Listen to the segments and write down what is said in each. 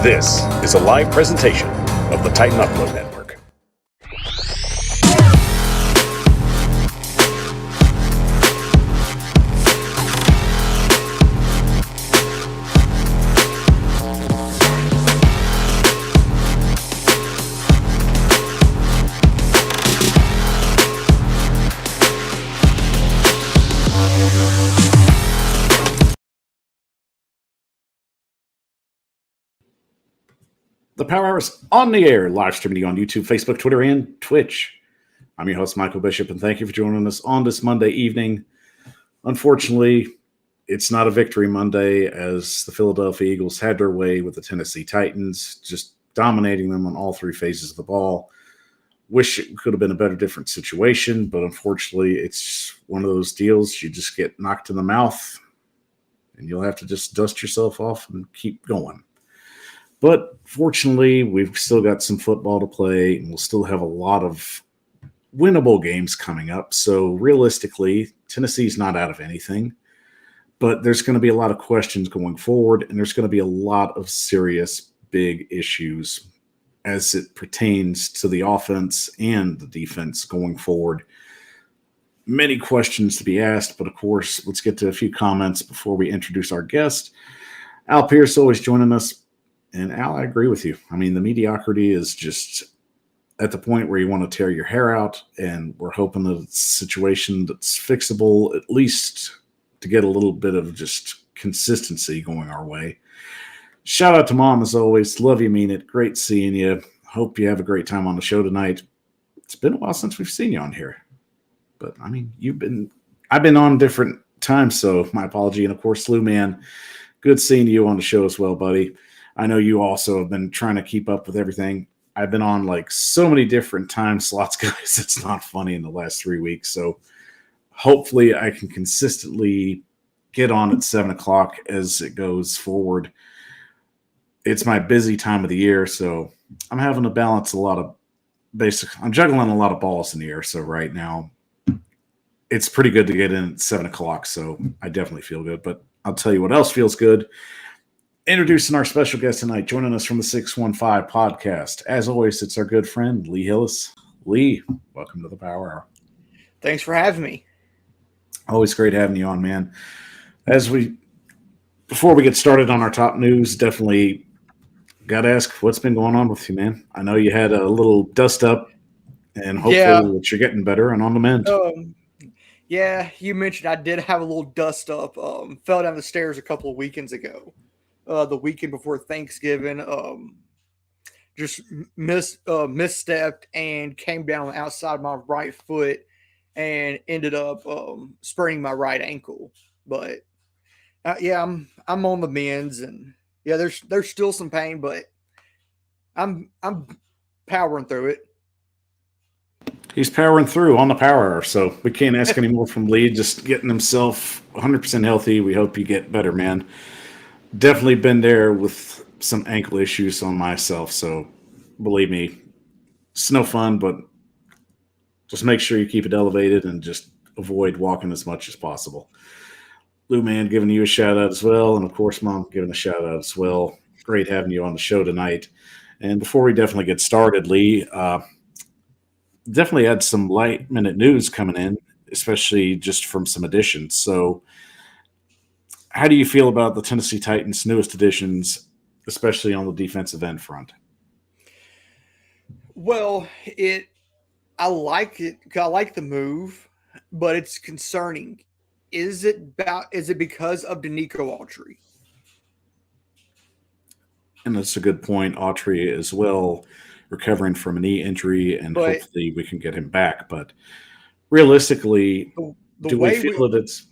This is a live presentation of the Titan Upload Network. The Power Hour is on the air, live streaming on YouTube, Facebook, Twitter, and Twitch. I'm your host, Michael Bishop, and thank you for joining us on this Monday evening. Unfortunately, it's not a victory Monday as the Philadelphia Eagles had their way with the Tennessee Titans, just dominating them on all three phases of the ball. Wish it could have been a better, different situation, but unfortunately, it's one of those deals you just get knocked in the mouth, and you'll have to just dust yourself off and keep going. But fortunately, we've still got some football to play, and we'll still have a lot of winnable games coming up. So realistically, Tennessee's not out of anything. But there's going to be a lot of questions going forward, and there's going to be a lot of serious, big issues as it pertains to the offense and the defense going forward. Many questions to be asked, but of course, let's get to a few comments before we introduce our guest. Al Pierce always joining us. And Al, I agree with you. I mean, the mediocrity is just at the point where you want to tear your hair out, and we're hoping that it's a situation that's fixable, at least to get a little bit of just consistency going our way. Shout out to Mom, as always. Love you, mean it. Great seeing you. Hope you have a great time on the show tonight. It's been a while since we've seen you on here. But, I mean, I've been on different times, so my apology. And, of course, Lou Man, good seeing you on the show as well, buddy. I know you also have been trying to keep up with everything. I've been on like so many different time slots, guys. It's not funny in the last 3 weeks. So hopefully I can consistently get on at 7 o'clock as it goes forward. It's my busy time of the year, so I'm having to balance I'm juggling a lot of balls in the air. So right now it's pretty good to get in at 7 o'clock. So I definitely feel good, but I'll tell you what else feels good. Introducing our special guest tonight, joining us from the 615 podcast. As always, it's our good friend, Lee Hillis. Lee, welcome to the Power Hour. Thanks for having me. Always great having you on, man. Before we get started on our top news, definitely got to ask what's been going on with you, man. I know you had a little dust up, and hopefully that you're getting better and on the mend. Yeah, you mentioned I did have a little dust up. Fell down the stairs a couple of weekends ago. The weekend before Thanksgiving, just misstepped and came down outside my right foot and ended up spraining my right ankle. But I'm on the mends, and yeah, there's still some pain, but I'm powering through it. He's powering through on the Power Hour, so we can't ask any more from Lee. Just getting himself 100% healthy. We hope you get better, man. Definitely been there with some ankle issues on myself, so believe me, it's no fun, but just make sure you keep it elevated and just avoid walking as much as possible. Lou Man giving you a shout out as well, and of course, Mom giving a shout out as well. Great having you on the show tonight. And before we definitely get started, Lee, definitely had some light minute news coming in, especially just from some additions. So how do you feel about the Tennessee Titans' newest additions, especially on the defensive end front? Well, I like it. I like the move, but it's concerning. Is it because of Danico Autry? And that's a good point. Autry as well, recovering from a knee injury, and hopefully we can get him back. But realistically, do we feel that it's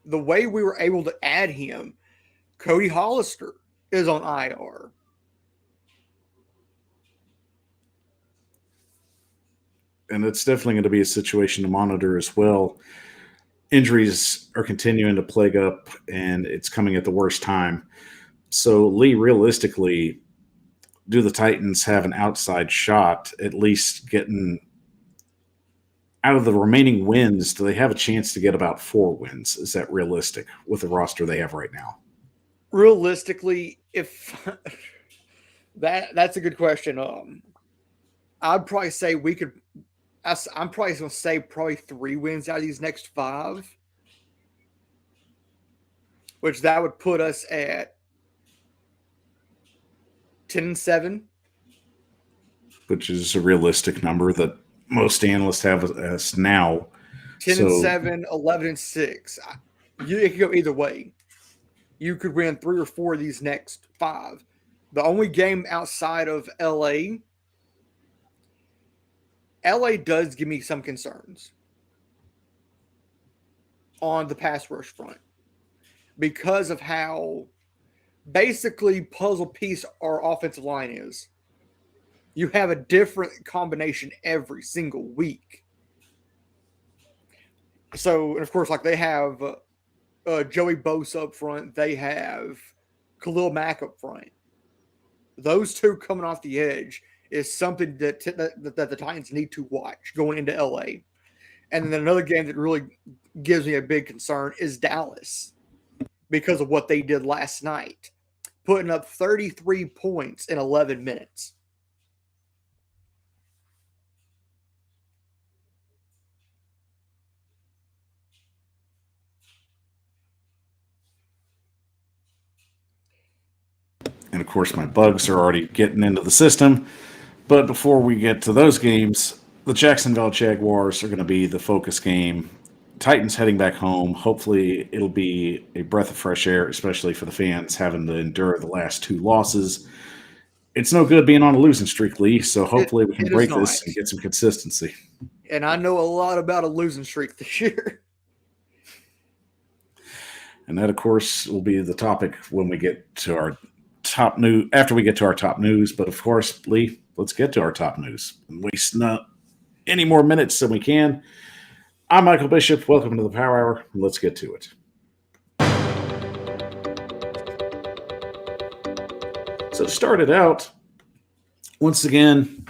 the way we were able to add him? Cody Hollister is on IR. And it's definitely going to be a situation to monitor as well. Injuries are continuing to plague up, and it's coming at the worst time. So, Lee, realistically, do the Titans have an outside shot at least getting out of the remaining wins? Do they have a chance to get about 4 wins? Is that realistic with the roster they have right now? Realistically, if That's a good question. I'd probably say we could. I'm probably going to say probably 3 wins out of these next 5, which that would put us at 10-7. which is a realistic number that most analysts have us now. 10 So, and 7, 11 and 6. It could go either way. You could win 3 or 4 of these next 5. The only game outside of LA does give me some concerns on the pass rush front because of how basically puzzle piece our offensive line is. You have a different combination every single week. So, and of course, like they have Joey Bosa up front, they have Khalil Mack up front. Those 2 coming off the edge is something that the Titans need to watch going into LA. And then another game that really gives me a big concern is Dallas because of what they did last night, putting up 33 points in 11 minutes. and of course, my bugs are already getting into the system. But before we get to those games, the Jacksonville Jaguars are going to be the focus game. Titans heading back home. Hopefully, it'll be a breath of fresh air, especially for the fans having to endure the last 2 losses. It's no good being on a losing streak, Lee. So hopefully, we can It is break not. this and get some consistency. And I know a lot about a losing streak this year. And that, of course, will be the topic when we get to our top news. After we get to our top news, but of course, Lee, let's get to our top news and waste not any more minutes than we can. I'm Michael Bishop. Welcome to the Power Hour. Let's get to it. So to start it out, once again,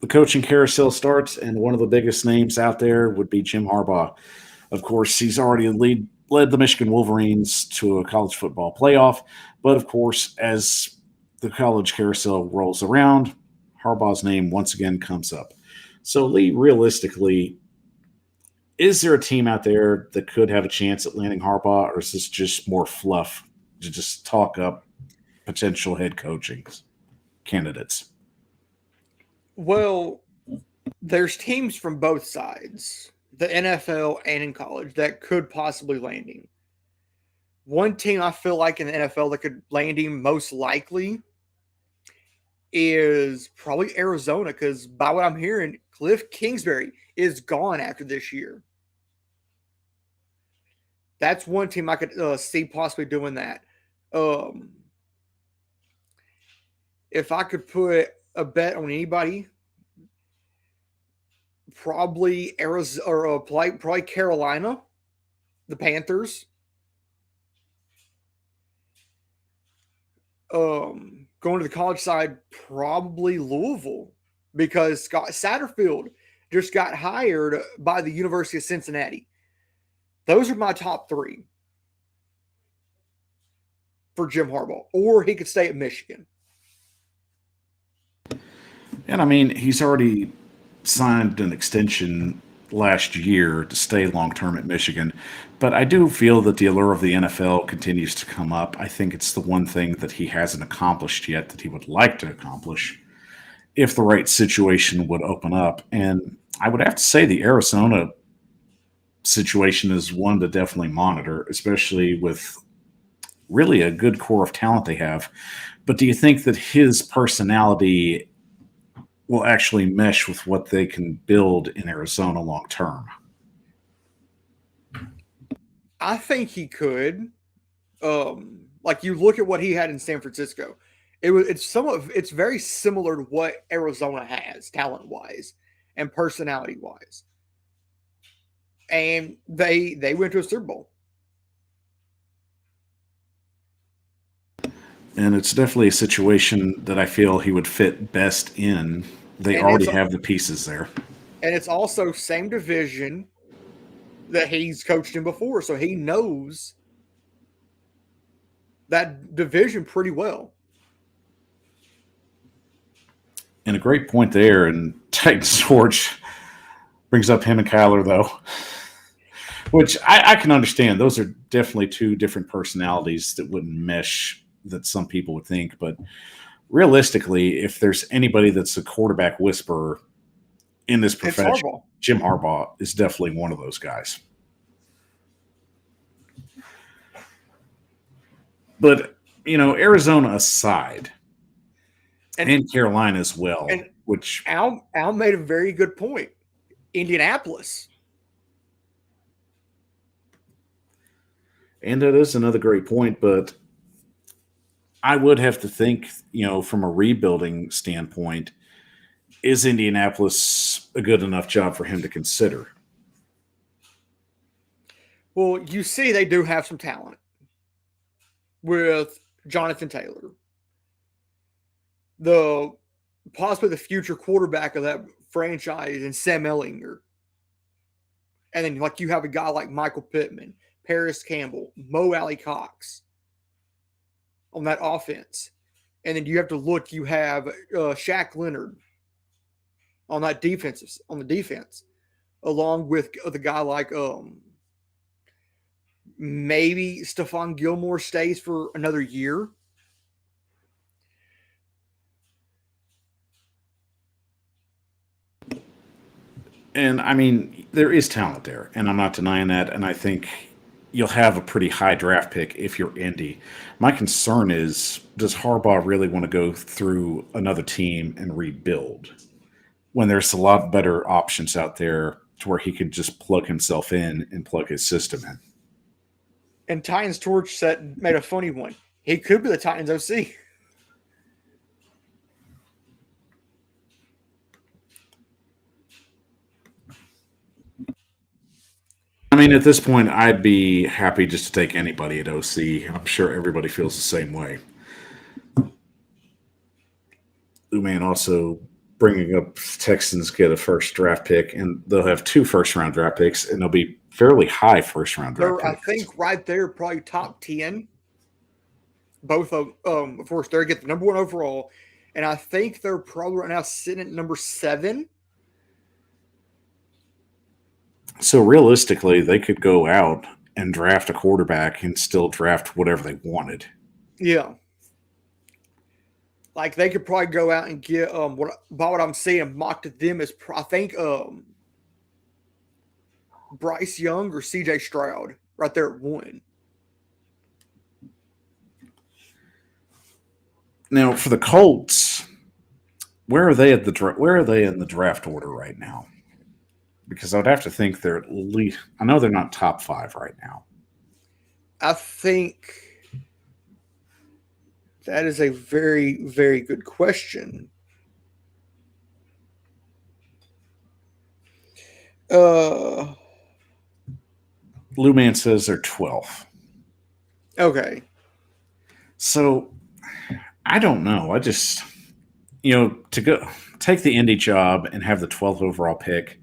the coaching carousel starts, and one of the biggest names out there would be Jim Harbaugh. Of course, he's already led the Michigan Wolverines to a college football playoff, but of course, as the college carousel rolls around, Harbaugh's name once again comes up. So, Lee, realistically, is there a team out there that could have a chance at landing Harbaugh, or is this just more fluff to just talk up potential head coaching candidates? Well, there's teams from both sides, the NFL and in college, that could possibly land him. One team I feel like in the NFL that could land him most likely is probably Arizona, because by what I'm hearing, Cliff Kingsbury is gone after this year. That's one team I could see possibly doing that. If I could put a bet on anybody, probably Arizona or probably Carolina, the Panthers. Going to the college side, probably Louisville, because Scott Satterfield just got hired by the University of Cincinnati. Those are my top 3 for Jim Harbaugh, or he could stay at Michigan. And I mean, he's already signed an extension last year to stay long term at Michigan. But I do feel that the allure of the NFL continues to come up. I think it's the one thing that he hasn't accomplished yet that he would like to accomplish if the right situation would open up. And I would have to say the Arizona situation is one to definitely monitor, especially with really a good core of talent they have. But do you think that his personality will actually mesh with what they can build in Arizona long term? I think he could. Like you look at what he had in San Francisco. It's very similar to what Arizona has talent wise and personality wise. And they went to a Super Bowl. And it's definitely a situation that I feel he would fit best in. They already have the pieces there. And it's also same division that he's coached in before, so he knows that division pretty well. And a great point there. And Titans Torch brings up him and Kyler, though, which I can understand. Those are definitely two different personalities that wouldn't mesh that some people would think. But realistically, if there's anybody that's a quarterback whisperer in this It's profession, Harbaugh. Jim Harbaugh is definitely one of those guys. But, Arizona aside, and Carolina as well, and which Al made a very good point. Indianapolis. And that is another great point, but I would have to think, from a rebuilding standpoint, is Indianapolis a good enough job for him to consider? Well, you see, they do have some talent with Jonathan Taylor, possibly the future quarterback of that franchise, and Sam Ellinger. And then, like, you have a guy like Michael Pittman, Paris Campbell, Mo Alley Cox on that offense. And then you have to look, you have Shaq Leonard on the defense, along with the guy like maybe Stephon Gilmore stays for another year. And I mean, there is talent there, and I'm not denying that. And I think you'll have a pretty high draft pick if you're Indy. My concern is, does Harbaugh really want to go through another team and rebuild when there's a lot better options out there to where he could just plug himself in and plug his system in? And Titans Torch made a funny one. He could be the Titans OC. I mean, at this point, I'd be happy just to take anybody at OC. I'm sure everybody feels the same way. Uman also bringing up Texans get a first draft pick, and they'll have 2 first-round draft picks, and they'll be fairly high first-round draft I picks. think right there, probably top 10. Both of course, they get the number 1 overall, and I think they're probably right now sitting at number 7. So realistically, they could go out and draft a quarterback and still draft whatever they wanted. Yeah. Like, they could probably go out and get what I'm seeing mocked at them is, I think, Bryce Young or CJ Stroud right there at 1. Now, for the Colts, where are they in the draft order right now? Because I'd have to think they're at least. I know they're not top 5 right now. I think that is a very, very good question. Lou Man says they're 12th. Okay. So I don't know. I just, to go take the Indy job and have the 12th overall pick,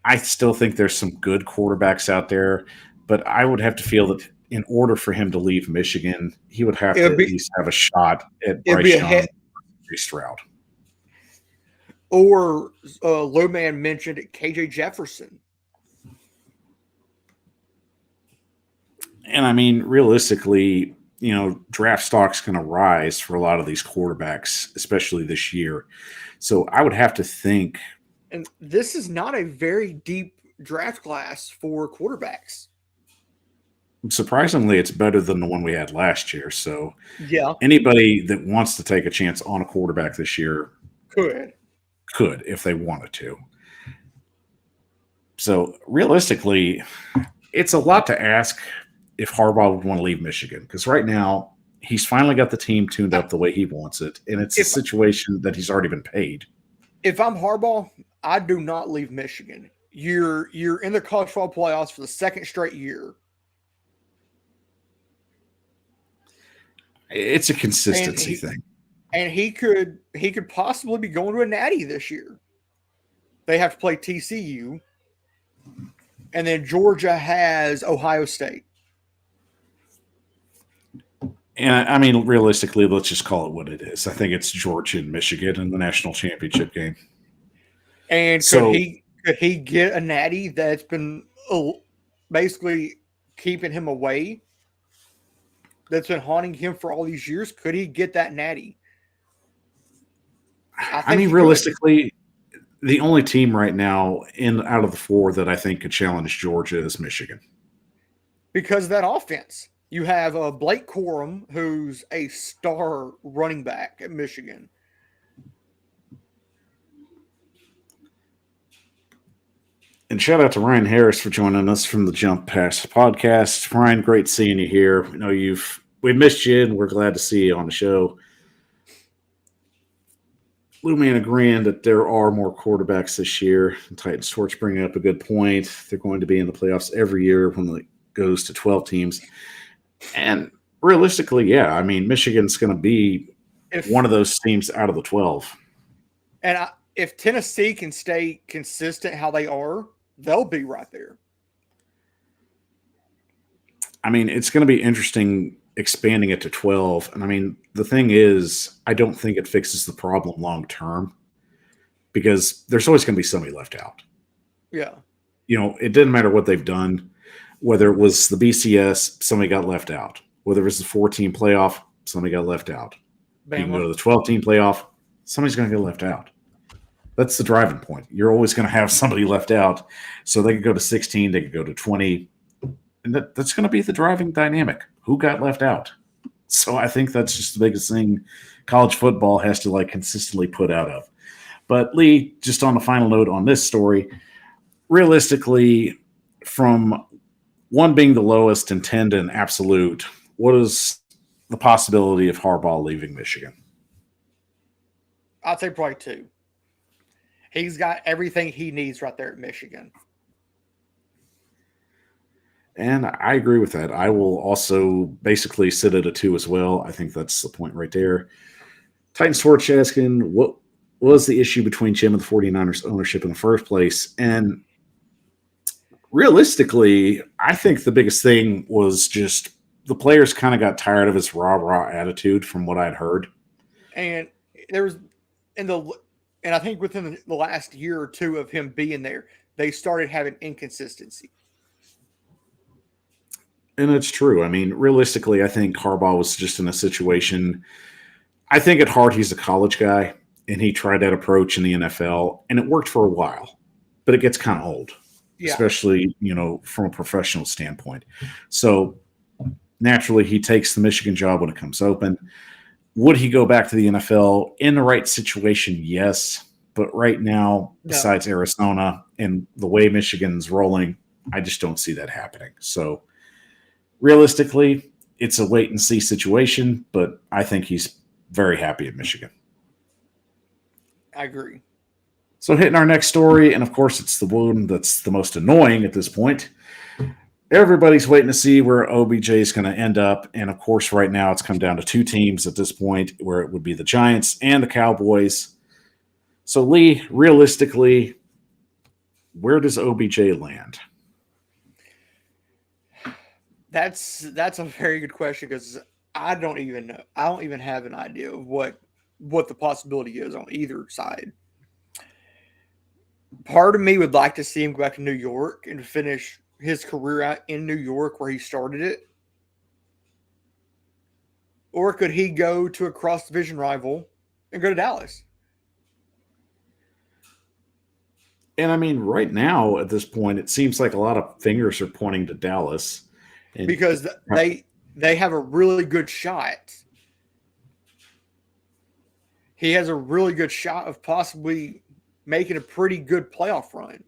I still think there's some good quarterbacks out there, but I would have to feel that in order for him to leave Michigan, he would have to at least have a shot at Bryce Young or Stroud. Or Low Man mentioned KJ Jefferson. And I mean, realistically, draft stock's going to rise for a lot of these quarterbacks, especially this year. So I would have to think. And this is not a very deep draft class for quarterbacks. Surprisingly, it's better than the one we had last year. So yeah, anybody that wants to take a chance on a quarterback this year could if they wanted to. So realistically, it's a lot to ask if Harbaugh would want to leave Michigan, because right now he's finally got the team tuned up the way he wants it, and it's a situation that he's already been paid. If I'm Harbaugh, I do not leave Michigan. You're in the college football playoffs for the 2nd straight year. It's a consistency thing. And he could possibly be going to a natty this year. They have to play TCU. And then Georgia has Ohio State. And I mean, realistically, let's just call it what it is. I think it's Georgia and Michigan in the national championship game. And So, could he get a natty that's been basically keeping him away? That's been haunting him for all these years. Could he get that natty? I I think mean, he could realistically, the only team right now in out of the four that I think could challenge Georgia is Michigan. because of that offense. You have Blake Corum, who's a star running back at Michigan. And shout out to Ryan Harris for joining us from the Jump Pass podcast. Ryan, great seeing you here. I know we missed you, and we're glad to see you on the show. Blue Man agreeing that there are more quarterbacks this year. Titans Torch bringing up a good point. They're going to be in the playoffs every year when it goes to 12 teams. And realistically, yeah, I mean, Michigan's going to be one of those teams out of the 12. And if Tennessee can stay consistent how they are, they'll be right there. I mean, it's going to be interesting expanding it to 12. And I mean, the thing is, I don't think it fixes the problem long term because there's always going to be somebody left out. Yeah. It didn't matter what they've done, whether it was the BCS, somebody got left out. Whether it was the 14 playoff, somebody got left out. Bama. You can go to the 12-team playoff, somebody's going to get left out. That's the driving point. You're always going to have somebody left out. So they could go to 16, they could go to 20. And that's going to be the driving dynamic. Who got left out? So I think that's just the biggest thing college football has to consistently put out of. But Lee, just on the final note on this story, realistically, from 1 being the lowest and 10 to an absolute, what is the possibility of Harbaugh leaving Michigan? I'd say probably 2. He's got everything he needs right there at Michigan. And I agree with that. I will also basically sit at a 2 as well. I think that's the point right there. Titans Torch asking, what was the issue between Jim and the 49ers ownership in the first place? And realistically, I think the biggest thing was just the players kind of got tired of his rah-rah attitude from what I'd heard. And there was and I think within the last year or 2 of him being there, they started having inconsistency. And it's true. I mean, realistically, I think Harbaugh was just in a situation. I think at heart he's a college guy, and he tried that approach in the NFL, and it worked for a while, but it gets kind of old, especially from a professional standpoint. So naturally, he takes the Michigan job when it comes open. Would he go back to the NFL in the right situation? Yes, but right now, besides Arizona and the way Michigan's rolling, I just don't see that happening. So realistically, it's a wait and see situation, but I think he's very happy at Michigan. I agree. So hitting our next story, and of course it's the one that's the most annoying at this point. Everybody's waiting to see where OBJ is going to end up. And of course, right now it's come down to 2 teams at this point, where it would be the Giants and the Cowboys. So Lee, realistically, where does OBJ land? That's a very good question because I don't even know. I don't even have an idea of what the possibility is on either side. Part of me would like to see him go back to New York and finish his career out in New York where he started it. Or could he go to a cross-division rival and go to Dallas? And I mean, right now at this point, it seems like a lot of fingers are pointing to Dallas. Because they have a really good shot. He has a really good shot of possibly making a pretty good playoff run.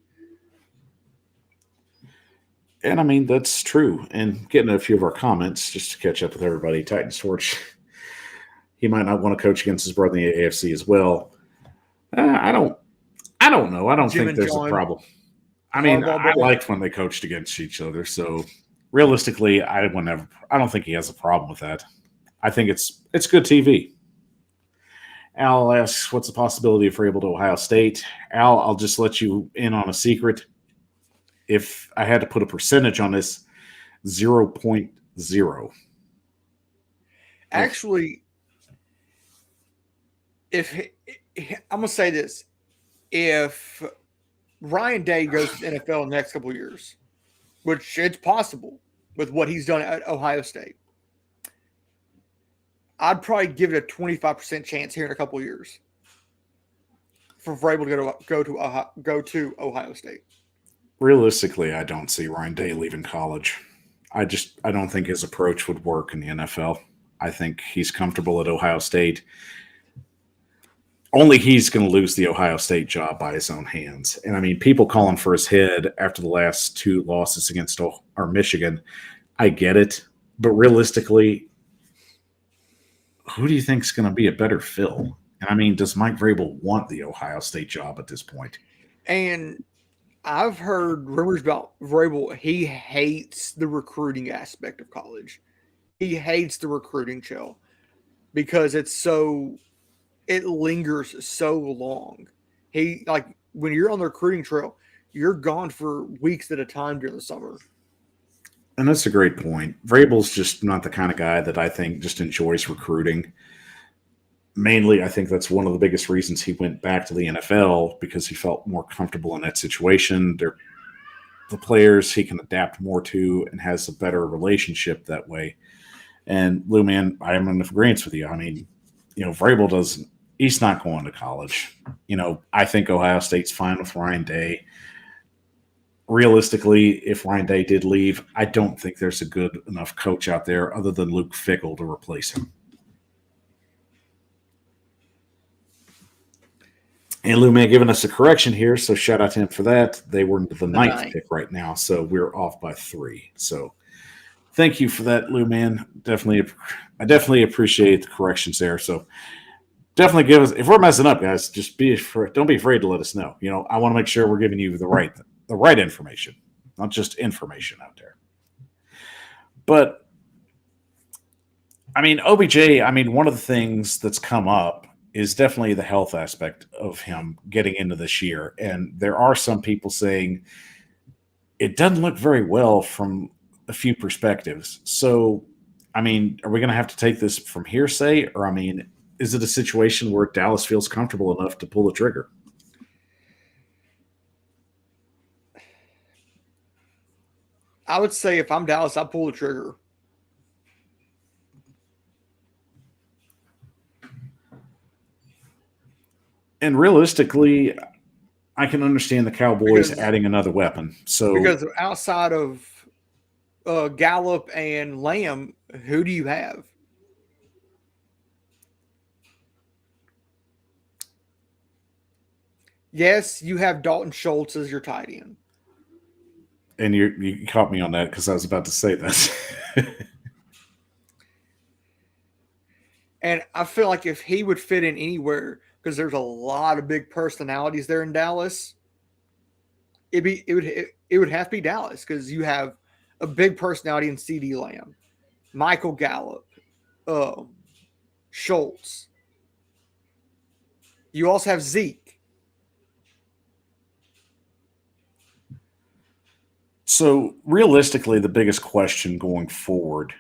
And I mean, that's true. And getting a few of our comments just to catch up with everybody. Titans Torch, he might not want to coach against his brother in the AFC as well. I don't know. I don't think there's a problem. I mean, I liked when they coached against each other. So realistically, I don't think he has a problem with that. I think it's good TV. Al asks, what's the possibility if we're able to Ohio State? Al, I'll just let you in on a secret. If I had to put a percentage on this, 0.0. Actually, I'm gonna say this, if Ryan Day goes to the NFL in the next couple of years, which it's possible with what he's done at Ohio State, I'd probably give it a 25% chance here in a couple of years for Vrabel to go to Ohio State. Realistically, I don't see Ryan Day leaving college. I don't think his approach would work in the NFL. I think he's comfortable at Ohio State. Only he's going to lose the Ohio State job by his own hands. And I mean, people calling for his head after the last two losses against Michigan, I get it. But realistically, who do you think is going to be a better fill? And I mean, does Mike Vrabel want the Ohio State job at this point? And I've heard rumors about Vrabel. He hates the recruiting aspect of college. He hates the recruiting chill because it lingers so long. He, like, when you're on the recruiting trail, you're gone for weeks at a time during the summer. And that's a great point. Vrabel's just not the kind of guy that I think just enjoys recruiting. Mainly, I think that's one of the biggest reasons he went back to the NFL, because he felt more comfortable in that situation. They're the players he can adapt more to and has a better relationship that way. And Lou, man, I am in agreement with you. I mean, Vrabel doesn't. He's not going to college. I think Ohio State's fine with Ryan Day. Realistically, if Ryan Day did leave, I don't think there's a good enough coach out there other than Luke Fickell to replace him. And Lou May giving us a correction here, so shout out to him for that. They were the ninth pick right now, so we're off by 3. So thank you for that, Lou Man. I definitely appreciate the corrections there. So definitely give us, if we're messing up, guys, just don't be afraid to let us know. I want to make sure we're giving you the right information, not just information out there. But I mean, OBJ, one of the things that's come up is definitely the health aspect of him getting into this year. And there are some people saying it doesn't look very well from a few perspectives. So, are we going to have to take this from hearsay? Or, is it a situation where Dallas feels comfortable enough to pull the trigger? I would say if I'm Dallas, I'd pull the trigger. And realistically, I can understand the Cowboys adding another weapon. Because outside of Gallup and Lamb, who do you have? Yes, you have Dalton Schultz as your tight end. And you caught me on that because I was about to say this. And I feel like if he would fit in anywhere, because there's a lot of big personalities there in Dallas, it would have to be Dallas, because you have a big personality in CD Lamb, Michael Gallup, Schultz. You also have Zeke. So realistically, the biggest question going forward,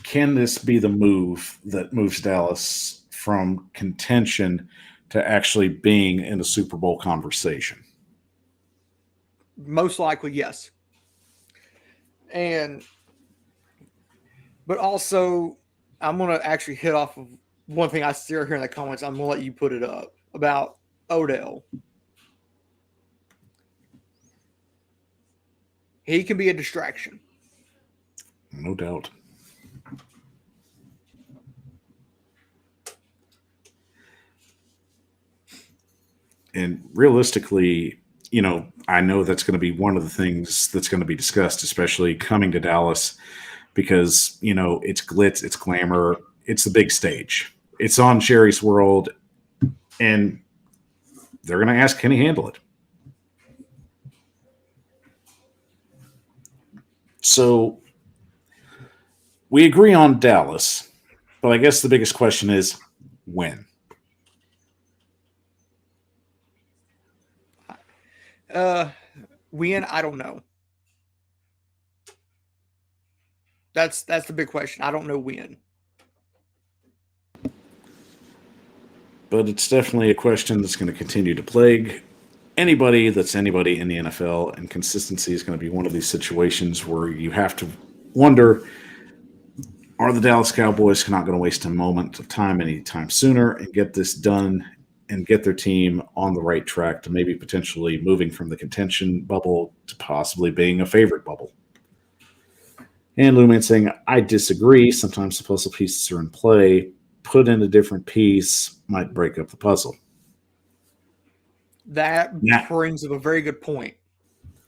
can this be the move that moves Dallas from contention to actually being in a Super Bowl conversation? Most likely, yes. But also, I'm going to actually hit off of one thing I see here in the comments. I'm going to let you put it up about Odell. He can be a distraction. No doubt. And realistically, I know that's going to be one of the things that's going to be discussed, especially coming to Dallas, because, it's glitz, it's glamour, it's the big stage. It's on Jerry's World, and they're going to ask, can he handle it? So we agree on Dallas, but I guess the biggest question is when? When, I don't know. That's the big question. I don't know when. But it's definitely a question that's going to continue to plague anybody that's anybody in the NFL, and consistency is going to be one of these situations where you have to wonder, are the Dallas Cowboys not going to waste a moment of time anytime sooner and get this done and get their team on the right track to maybe potentially moving from the contention bubble to possibly being a favorite bubble? And Lou Man saying, I disagree. Sometimes the puzzle pieces are in play. Put in a different piece might break up the puzzle. That brings up a very good point.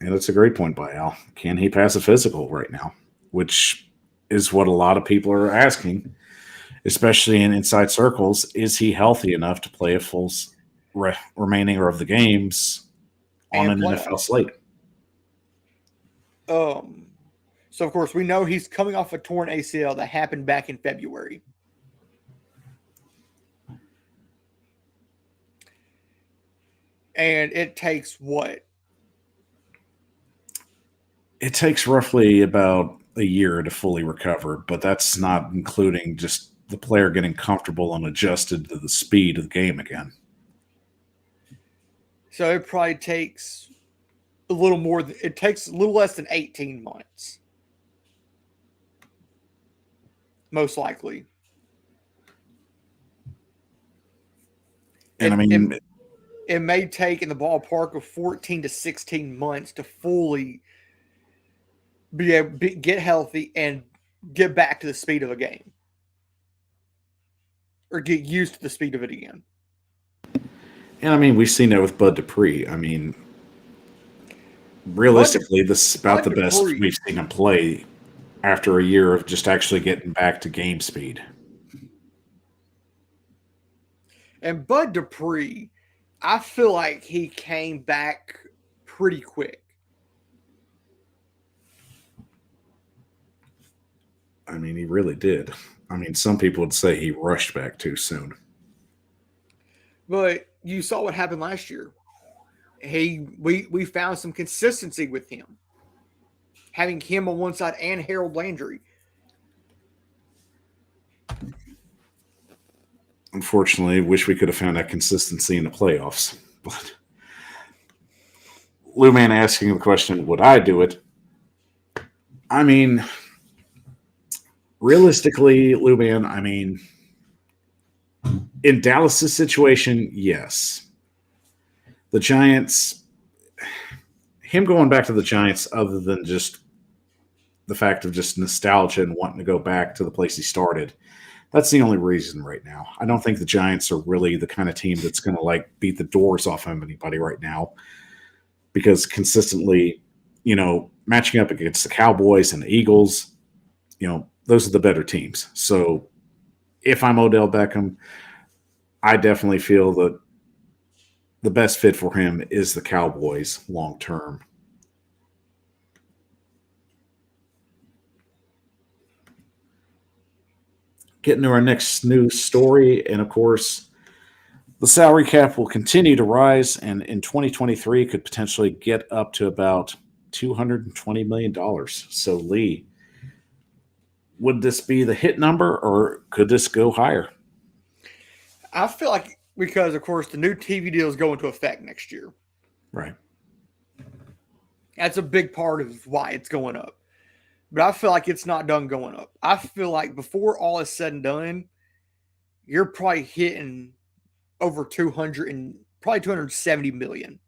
And it's a great point by Al. Can he pass a physical right now? Which is what a lot of people are asking, especially in inside circles. Is he healthy enough to play a full remaining of the games on an NFL slate? So, of course, we know he's coming off a torn ACL that happened back in February. And it takes what? It takes roughly about a year to fully recover, but that's not including just the player getting comfortable and adjusted to the speed of the game again. So it probably takes a little more. It takes a little less than 18 months. Most likely. And I mean, it may take in the ballpark of 14 to 16 months to fully be able to get healthy and get back to the speed of a game, or get used to the speed of it again. And I mean, we've seen that with Bud Dupree. I mean, realistically, this is about the best we've seen him play after a year of just actually getting back to game speed. And Bud Dupree, I feel like he came back pretty quick. I mean, he really did. I mean, some people would say he rushed back too soon. But you saw what happened last year. We found some consistency with him. Having him on one side and Harold Landry. Unfortunately, wish we could have found that consistency in the playoffs. But Lou Man asking the question, would I do it? I mean, realistically, Lou Man, I mean, in Dallas's situation, yes. The Giants, him going back to the Giants, other than just the fact of just nostalgia and wanting to go back to the place he started, that's the only reason right now. I don't think the Giants are really the kind of team that's going to like beat the doors off of anybody right now, because consistently, you know, matching up against the Cowboys and the Eagles, you know, those are the better teams. So if I'm Odell Beckham, I definitely feel that the best fit for him is the Cowboys long term. Getting to our next news story, and of course, the salary cap will continue to rise, and in 2023 could potentially get up to about $220 million. So, Lee, would this be the hit number, or could this go higher? I feel like because, of course, the new TV deals go into effect next year. Right. That's a big part of why it's going up. But I feel like it's not done going up. I feel like before all is said and done, you're probably hitting over 200 and probably 270 million.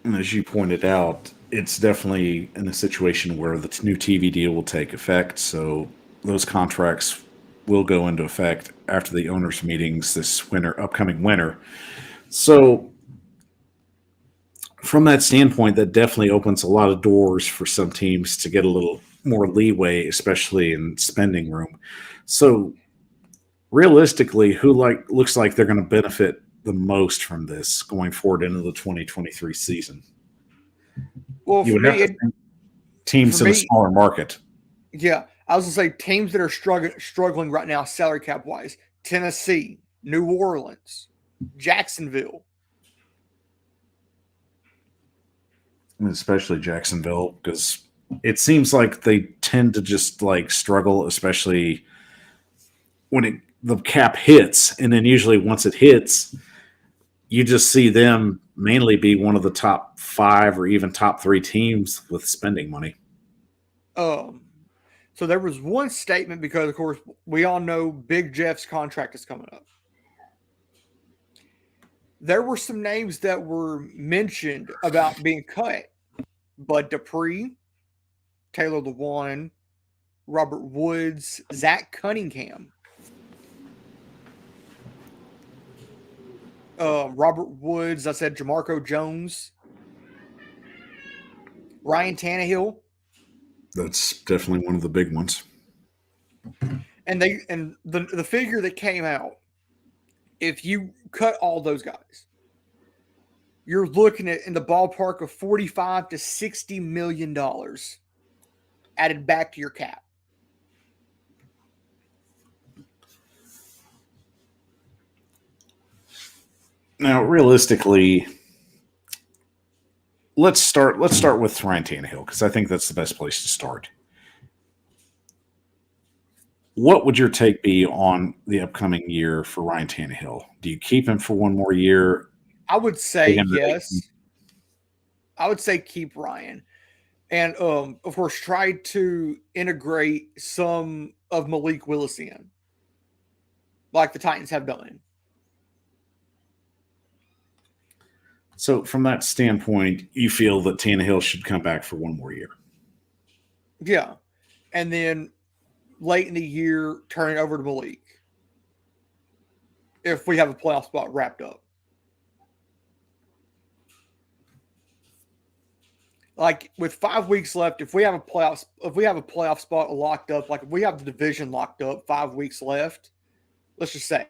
And as you pointed out, it's definitely in a situation where the new TV deal will take effect. So those contracts will go into effect after the owners' meetings this upcoming winter. So from that standpoint, that definitely opens a lot of doors for some teams to get a little more leeway, especially in spending room. So realistically, who looks like they're going to benefit the most from this going forward into the 2023 season? Well, for me, teams in a smaller market. Yeah, I was going to say teams that are struggling right now, salary cap wise: Tennessee, New Orleans, Jacksonville. especially Jacksonville, because it seems like they tend to just like struggle, especially when the cap hits, and then usually once it hits, you just see them mainly be one of the top five or even top three teams with spending money. Um, so there was one statement because, of course, we all know Big Jeff's contract is coming up. There were some names that were mentioned about being cut. Bud Dupree, Taylor Lewan, Robert Woods, Zach Cunningham. Robert Woods, I said Jamarco Jones, Ryan Tannehill. That's definitely one of the big ones. And the figure that came out, if you cut all those guys, you're looking at in the ballpark of $45 to $60 million added back to your cap. Now, realistically, let's start with Ryan Tannehill because I think that's the best place to start. What would your take be on the upcoming year for Ryan Tannehill? Do you keep him for one more year? I would say yes. I would say keep Ryan. And of course, try to integrate some of Malik Willis in, like the Titans have done. So, from that standpoint, you feel that Tannehill should come back for one more year? Yeah. And then late in the year, turn it over to Malik if we have a playoff spot wrapped up. Like with 5 weeks left, if we have a playoff spot locked up, like if we have the division locked up, 5 weeks left, let's just say,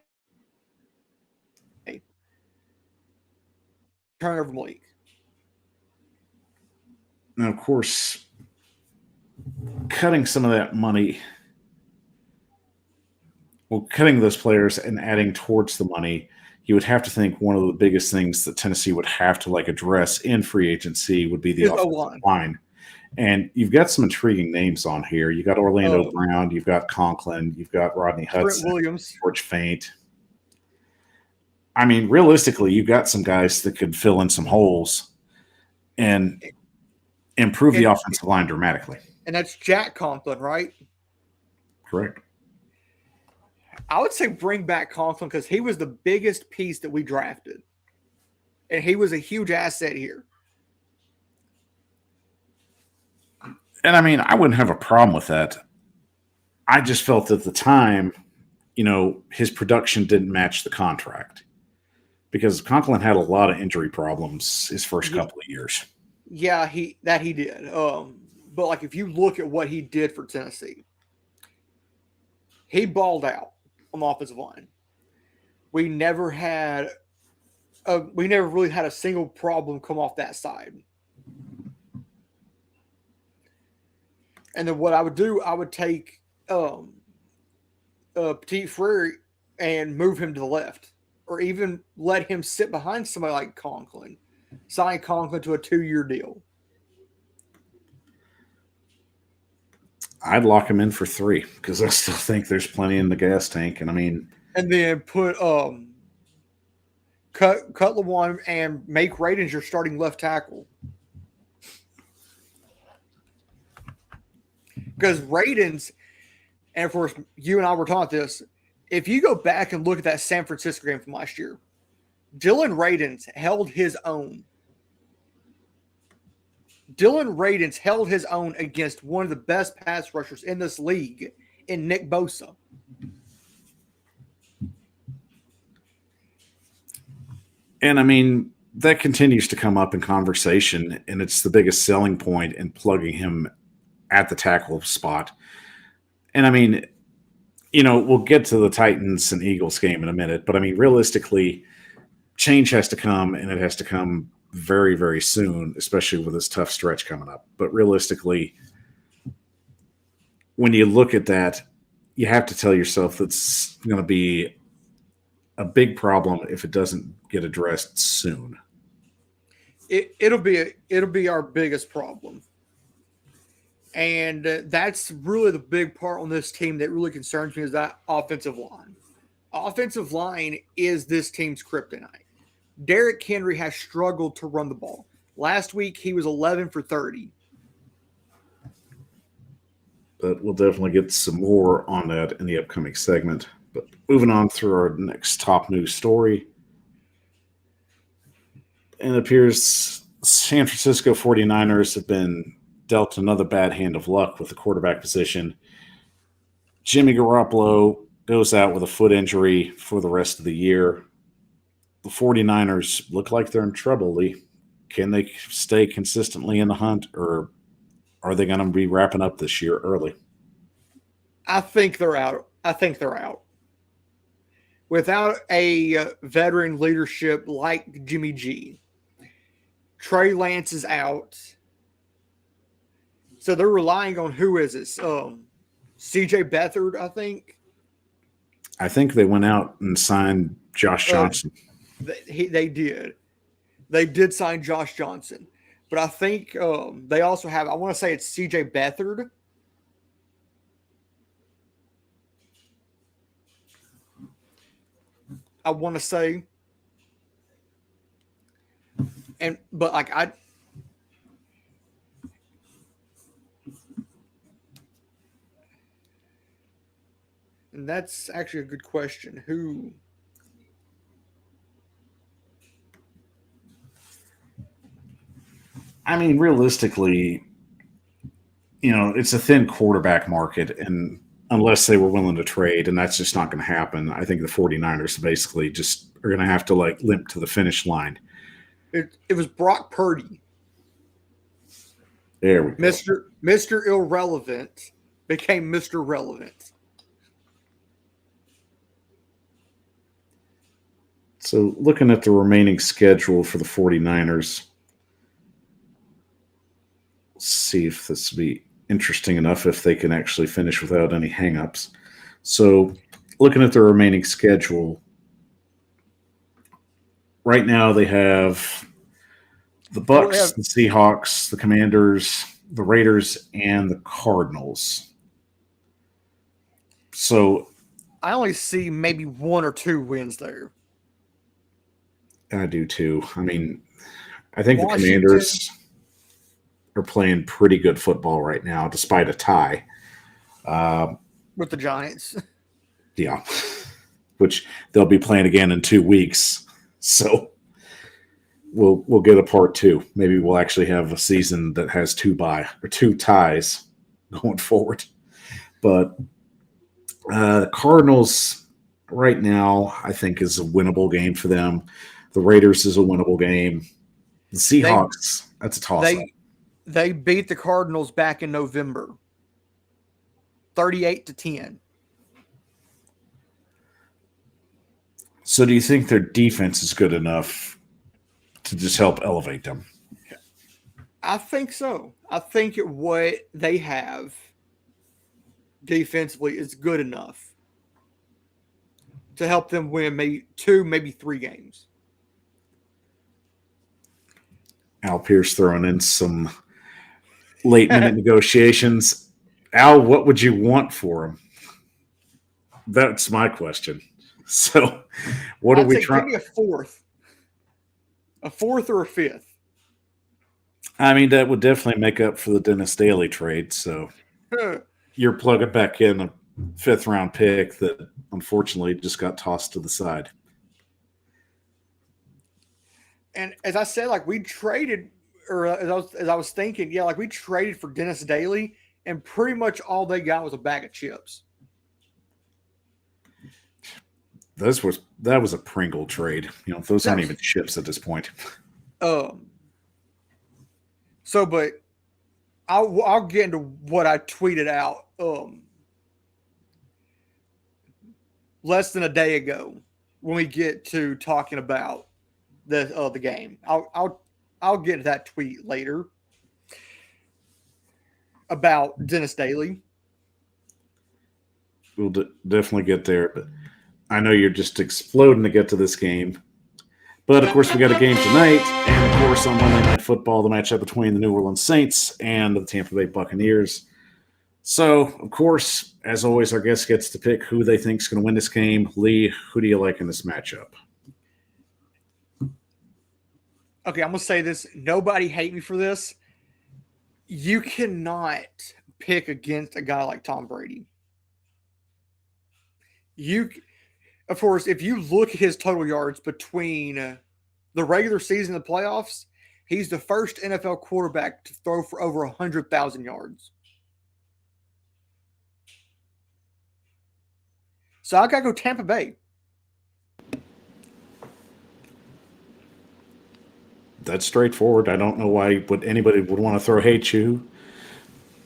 turn over Malik. Now, of course, cutting some of that money, cutting those players and adding towards the money, you would have to think one of the biggest things that Tennessee would have to like address in free agency would be the offensive line. And you've got some intriguing names on here. You got Orlando Brown, you've got Conklin, you've got Rodney Hudson, Brent Williams, George Faint. I mean, realistically, you've got some guys that could fill in some holes and improve the offensive line dramatically. And that's Jack Conklin, right? Correct. I would say bring back Conklin because he was the biggest piece that we drafted. And he was a huge asset here. And I mean, I wouldn't have a problem with that. I just felt at the time, his production didn't match the contract because Conklin had a lot of injury problems his first couple of years. Yeah, he did. But like if you look at what he did for Tennessee, he balled out on the offensive line. We never really had a single problem come off that side. And then what I would do, I would take Petit Frere and move him to the left, or even let him sit behind somebody like Conklin. Sign Conklin to a 2-year deal. I'd lock him in for 3 because I still think there's plenty in the gas tank. And I mean, and then put cut Lewan and make Radens your starting left tackle. Because Radens, and of course you and I were taught this, if you go back and look at that San Francisco game from last year, Dylan Radens held his own. Dylan Radens held his own against one of the best pass rushers in this league in Nick Bosa. And I mean, that continues to come up in conversation, and it's the biggest selling point in plugging him at the tackle spot. And I mean, we'll get to the Titans and Eagles game in a minute, but I mean, realistically, change has to come, and it has to come very, very soon, especially with this tough stretch coming up. But realistically, when you look at that, you have to tell yourself that's going to be a big problem if it doesn't get addressed soon. It'll be our biggest problem. And that's really the big part on this team that really concerns me is that offensive line. Offensive line is this team's kryptonite. Derrick Henry has struggled to run the ball. Last week, he was 11 for 30. But we'll definitely get some more on that in the upcoming segment. But moving on through our next top news story. And it appears San Francisco 49ers have been dealt another bad hand of luck with the quarterback position. Jimmy Garoppolo goes out with a foot injury for the rest of the year. The 49ers look like they're in trouble, Lee. Can they stay consistently in the hunt, or are they going to be wrapping up this year early? I think they're out. Without a veteran leadership like Jimmy G, Trey Lance is out. So they're relying on who is this? CJ Beathard, I think. I think they went out and signed Josh Johnson. They did. They did sign Josh Johnson. But I think they also have, I want to say it's CJ Beathard. I want to say. But and that's actually a good question. Who? I mean, realistically, it's a thin quarterback market, and unless they were willing to trade, and that's just not going to happen, I think the 49ers basically just are going to have to limp to the finish line. It was Brock Purdy. There we go. Mr. Irrelevant became Mr. Relevant. So looking at the remaining schedule for the 49ers, let's see if this will be interesting enough if they can actually finish without any hangups. So looking at the remaining schedule, right now they have the Bucs, the Seahawks, the Commanders, the Raiders, and the Cardinals. So I only see maybe 1 or 2 wins there. I do too. I mean, I think the Commanders are playing pretty good football right now, despite a tie. With the Giants. Yeah. Which they'll be playing again in 2 weeks. So we'll get a part 2. Maybe we'll actually have a season that has 2 ties going forward. But the Cardinals right now, I think, is a winnable game for them. The Raiders is a winnable game. The Seahawks, that's a toss-up. They beat the Cardinals back in November, 38-10. So do you think their defense is good enough to just help elevate them? I think so. I think what they have defensively is good enough to help them win maybe 2, maybe 3 games. Al Pierce throwing in some late-minute negotiations. Al, what would you want for him? That's my question. So, what are we trying? Give me a fourth or a fifth. I mean, that would definitely make up for the Dennis Daly trade. So, you're plugging back in a 5th-round pick that unfortunately just got tossed to the side. And as I said, we traded, or as I was thinking, we traded for Dennis Daly, and pretty much all they got was a bag of chips. That was a Pringle trade. Those aren't even chips at this point. But I'll get into what I tweeted out less than a day ago when we get to talking about the game. I'll get to that tweet later about Dennis Daly. We'll definitely get there, but I know you're just exploding to get to this game. But of course, we got a game tonight, and of course, on Monday Night Football, the matchup between the New Orleans Saints and the Tampa Bay Buccaneers. So, of course, as always, our guest gets to pick who they think is going to win this game. Lee, who do you like in this matchup? Okay, I'm going to say this. Nobody hate me for this. You cannot pick against a guy like Tom Brady. Of course, if you look at his total yards between the regular season and the playoffs, he's the first NFL quarterback to throw for over 100,000 yards. So I got to go Tampa Bay. That's straightforward. I don't know why anybody would want to throw hate you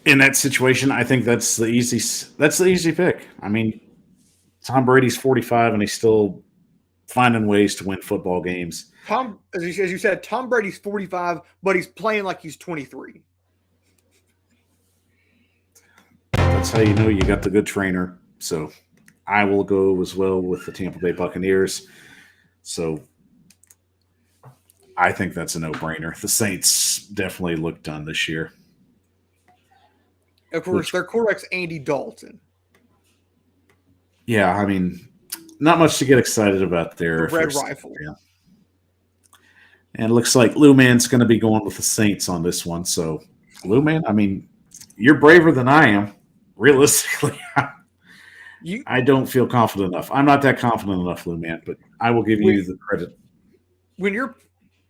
in that situation. I think that's the easy pick. I mean, Tom Brady's 45 and he's still finding ways to win football games. As you said, Tom Brady's 45, but he's playing like he's 23. That's how you know you got the good trainer. So I will go as well with the Tampa Bay Buccaneers. So I think that's a no-brainer. The Saints definitely look done this year. Of course, their quarterback's Andy Dalton. Yeah, I mean, not much to get excited about there. The Red Rifle. Yeah. And it looks like Lou Man's going to be going with the Saints on this one. So, Lou Man, I mean, you're braver than I am. Realistically, I don't feel confident enough. I'm not that confident enough, Lou Man, but I will give you the credit. When you're,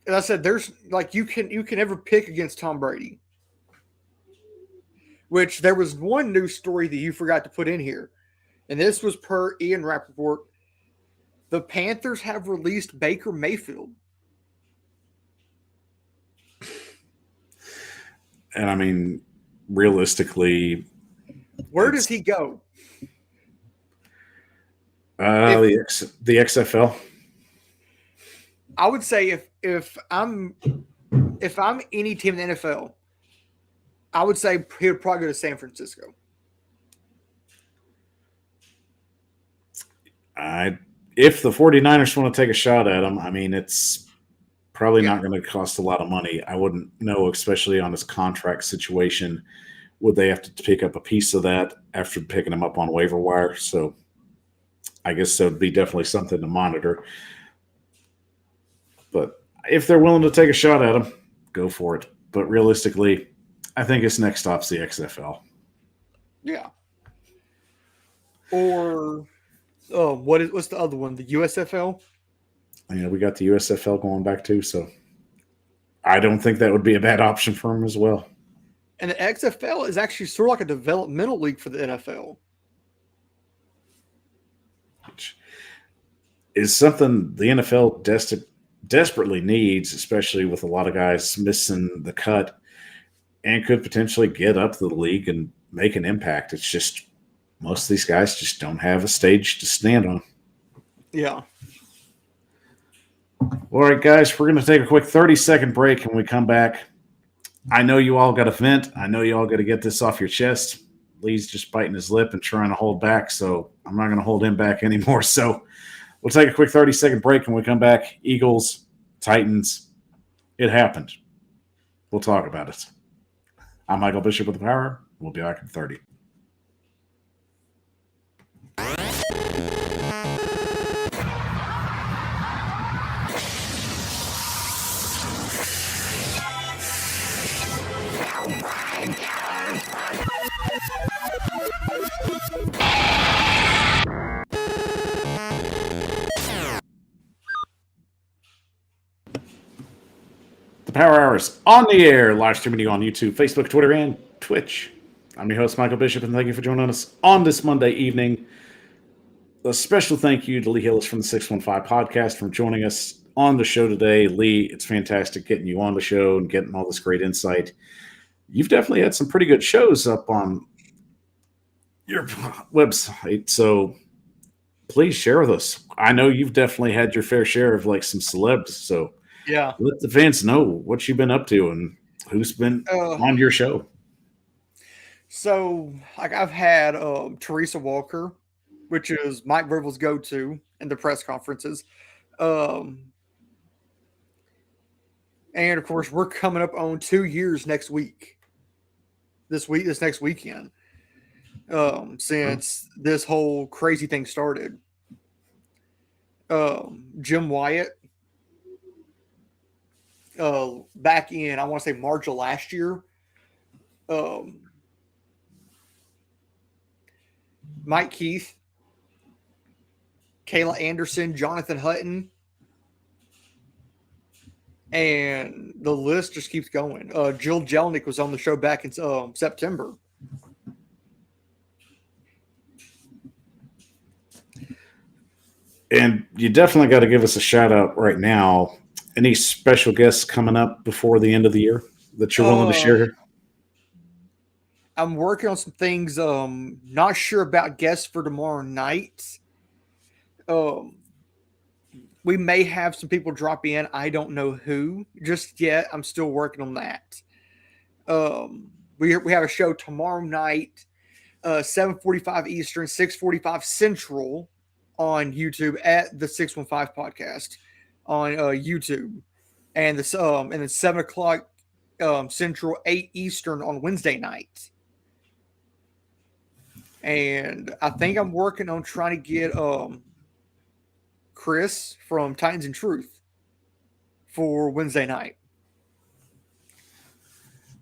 as I said, there's like you can never pick against Tom Brady. Which there was one news story that you forgot to put in here, and this was per Ian Rappaport. The Panthers have released Baker Mayfield. And I mean, realistically, where does he go? The XFL. I would say if I'm any team in the NFL, I would say he would probably go to San Francisco. If the 49ers want to take a shot at him, I mean, it's probably not going to cost a lot of money. I wouldn't know, especially on his contract situation. Would they have to pick up a piece of that after picking him up on waiver wire? So I guess that would be definitely something to monitor. But if they're willing to take a shot at him, go for it. But realistically, I think his next stop's the XFL. Yeah. Or what's the other one? The USFL? Yeah, we got the USFL going back too, so I don't think that would be a bad option for him as well. And the XFL is actually sort of like a developmental league for the NFL. Which is something the NFL desperately needs, especially with a lot of guys missing the cut, and could potentially get up to the league and make an impact. It's just most of these guys just don't have a stage to stand on. Yeah. All right, guys, we're going to take a quick 30-second break. When we come back, I know you all got to vent. I know you all got to get this off your chest. Lee's just biting his lip and trying to hold back, so I'm not going to hold him back anymore. So we'll take a quick 30-second break. When we come back, Eagles, Titans, it happened. We'll talk about it. I'm Michael Bishop with the Power. We'll be back in 30. The Power Hour is on the air, live streaming you on YouTube, Facebook, Twitter, and Twitch. I'm your host, Michael Bishop, and thank you for joining us on this Monday evening. A special thank you to Lee Hillis from the 615 podcast for joining us on the show today. Lee, it's fantastic getting you on the show and getting all this great insight. You've definitely had some pretty good shows up on your website, so please share with us. I know you've definitely had your fair share of like some celebs, so yeah, let the fans know what you've been up to and who's been on your show. So, like, I've had Teresa Walker, which is Mike Vrabel's go-to in the press conferences. And of course, we're coming up on 2 years next week. This next weekend. Since this whole crazy thing started. Jim Wyatt, back in, I want to say March of last year, Mike Keith, Kayla Anderson, Jonathan Hutton, and the list just keeps going. Jill Jelnick was on the show back in September. And you definitely got to give us a shout out right now. Any special guests coming up before the end of the year that you're willing to share here? I'm working on some things. Not sure about guests for tomorrow night. We may have some people drop in. I don't know who just yet. I'm still working on that. We have a show tomorrow night, 7:45 Eastern, 6:45 Central on YouTube at the 615 podcast on YouTube, and then 7 o'clock Central, 8 Eastern on Wednesday night. And I think I'm working on trying to get Chris from Titans and Truth for Wednesday night.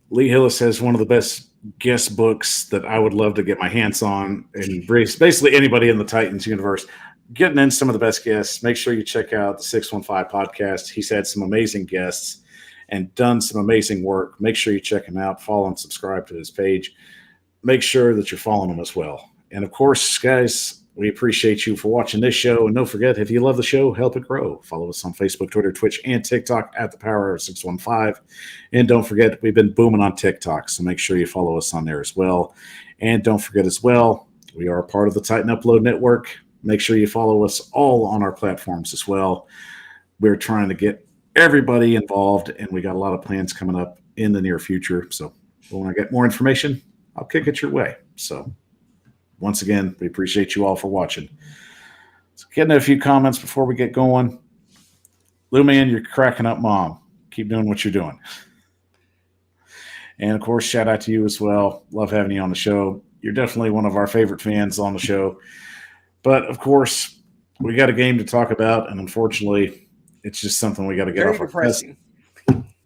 Lee Hillis has one of the best guest books that I would love to get my hands on, and basically anybody in the Titans universe. Getting in some of the best guests. Make sure you check out the 615 podcast. He's had some amazing guests and done some amazing work. Make sure you check him out. Follow and subscribe to his page. Make sure that you're following him as well. And of course, guys, we appreciate you for watching this show. And don't forget, if you love the show, help it grow. Follow us on Facebook, Twitter, Twitch, and TikTok at the Power Hour 615. And don't forget, we've been booming on TikTok, so make sure you follow us on there as well. And don't forget as well, we are a part of the Titan Upload Network. Make sure you follow us all on our platforms as well. We're trying to get everybody involved, and we got a lot of plans coming up in the near future. So when I get more information, I'll kick it your way. So once again, we appreciate you all for watching. So getting a few comments before we get going. Lou Man, you're cracking up, Mom. Keep doing what you're doing. And of course, shout out to you as well. Love having you on the show. You're definitely one of our favorite fans on the show. But of course, we got a game to talk about, and unfortunately, it's just something we got to get off our chest.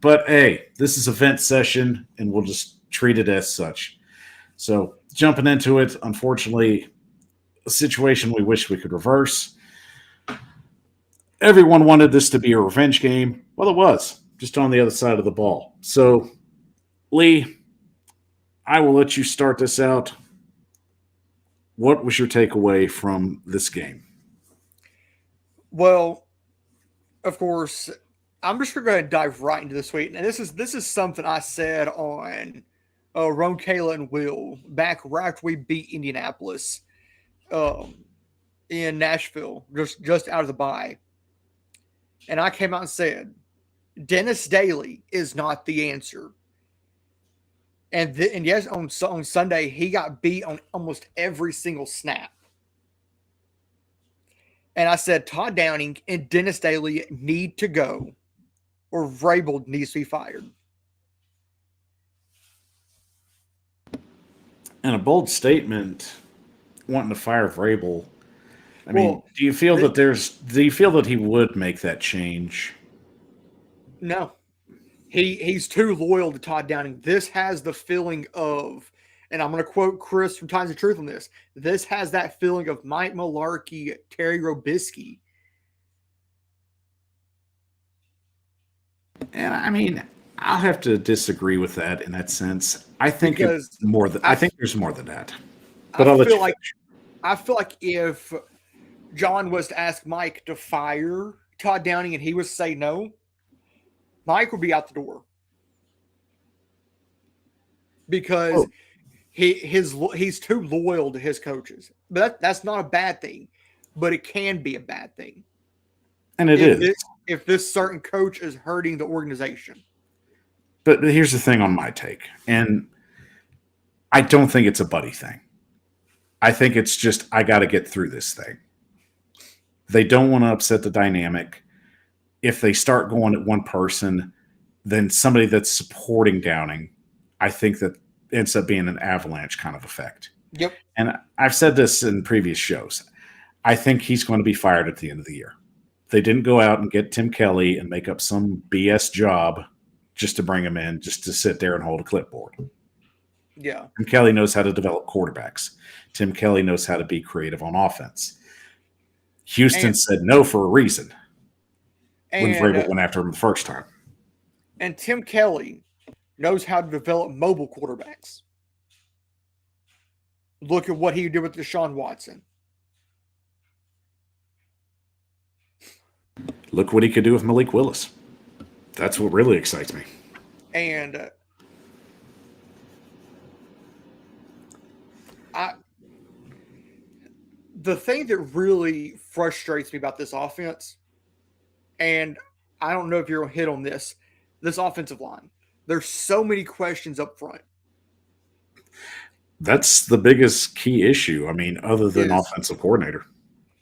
But hey, this is a vent session, and we'll just treat it as such. So jumping into it, unfortunately, a situation we wish we could reverse. Everyone wanted this to be a revenge game. Well, it was, just on the other side of the ball. So, Lee, I will let you start this out. What was your takeaway from this game? Well, of course, I'm just going to dive right into this week. And this is something I said on Ron, Kayla, and Will back right after we beat Indianapolis in Nashville, just out of the bye. And I came out and said, Dennis Daly is not the answer. And yes, on Sunday, he got beat on almost every single snap. And I said, Todd Downing and Dennis Daly need to go, or Vrabel needs to be fired. And a bold statement, wanting to fire Vrabel. I mean, do you feel that he would make that change? No. He's too loyal to Todd Downing. This has the feeling of, and I'm going to quote Chris from Times of Truth on this, this has that feeling of Mike Mularkey, Terry Robisky. And I mean, I'll have to disagree with that in that sense. I think it's more than I think there's more than that. But I'll let you finish. I feel like if John was to ask Mike to fire Todd Downing and he was to say no, Mike would be out the door because he's too loyal to his coaches. But that's not a bad thing, but it can be a bad thing. And it is. If this certain coach is hurting the organization. But here's the thing on my take, and I don't think it's a buddy thing. I think it's just I got to get through this thing. They don't want to upset the dynamic. If they start going at one person, than somebody that's supporting Downing, I think that ends up being an avalanche kind of effect. Yep. And I've said this in previous shows. I think he's going to be fired at the end of the year. They didn't go out and get Tim Kelly and make up some BS job just to bring him in, just to sit there and hold a clipboard. Yeah. Tim Kelly knows how to develop quarterbacks. Tim Kelly knows how to be creative on offense. Houston said no for a reason when Vrabel went after him the first time. And Tim Kelly knows how to develop mobile quarterbacks. Look at what he did with Deshaun Watson. Look what he could do with Malik Willis. That's what really excites me. And the thing that really frustrates me about this offense, and I don't know if you're going to hit on this offensive line. There's so many questions up front. That's the biggest key issue. I mean, other than offensive coordinator.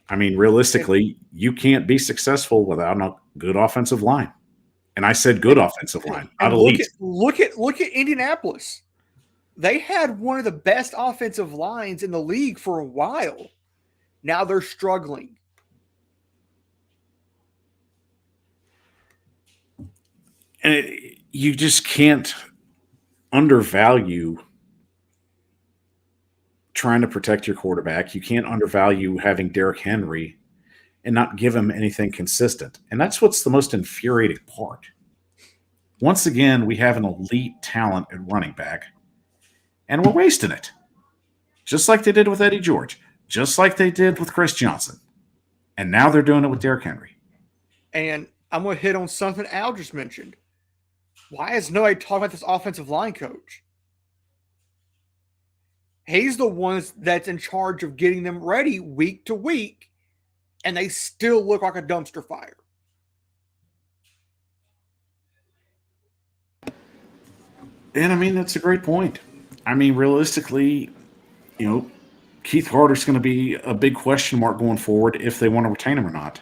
I mean, realistically, you can't be successful without a good offensive line. And I said good offensive line, not elite. Look at Indianapolis. They had one of the best offensive lines in the league for a while. Now they're struggling. And you just can't undervalue trying to protect your quarterback. You can't undervalue having Derrick Henry and not give him anything consistent. And that's what's the most infuriating part. Once again, we have an elite talent at running back, and we're wasting it. Just like they did with Eddie George, just like they did with Chris Johnson. And now they're doing it with Derrick Henry. And I'm going to hit on something Al just mentioned. Why is nobody talking about this offensive line coach? He's the one that's in charge of getting them ready week to week, and they still look like a dumpster fire. And I mean, that's a great point. I mean, realistically, Keith Carter's going to be a big question mark going forward if they want to retain him or not.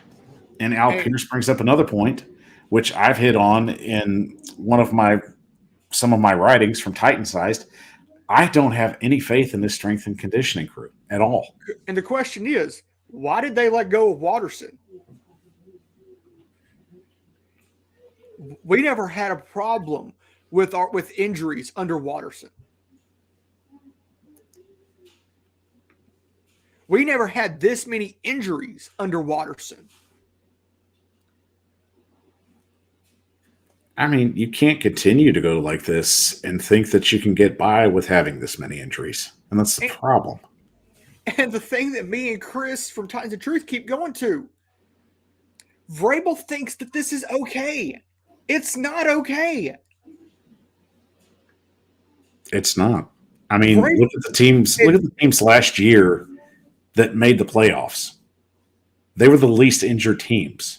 And Al Pierce brings up another point, which I've hit on in some of my writings from Titan Sized. I don't have any faith in this strength and conditioning crew at all. And the question is, why did they let go of Watterson? We never had a problem with injuries under Watterson. We never had this many injuries under Watterson. I mean, you can't continue to go like this and think that you can get by with having this many injuries. And that's the problem. And the thing that me and Chris from Titans of Truth keep going to, Vrabel thinks that this is okay. It's not okay. It's not. I mean, look at the teams last year that made the playoffs. They were the least injured teams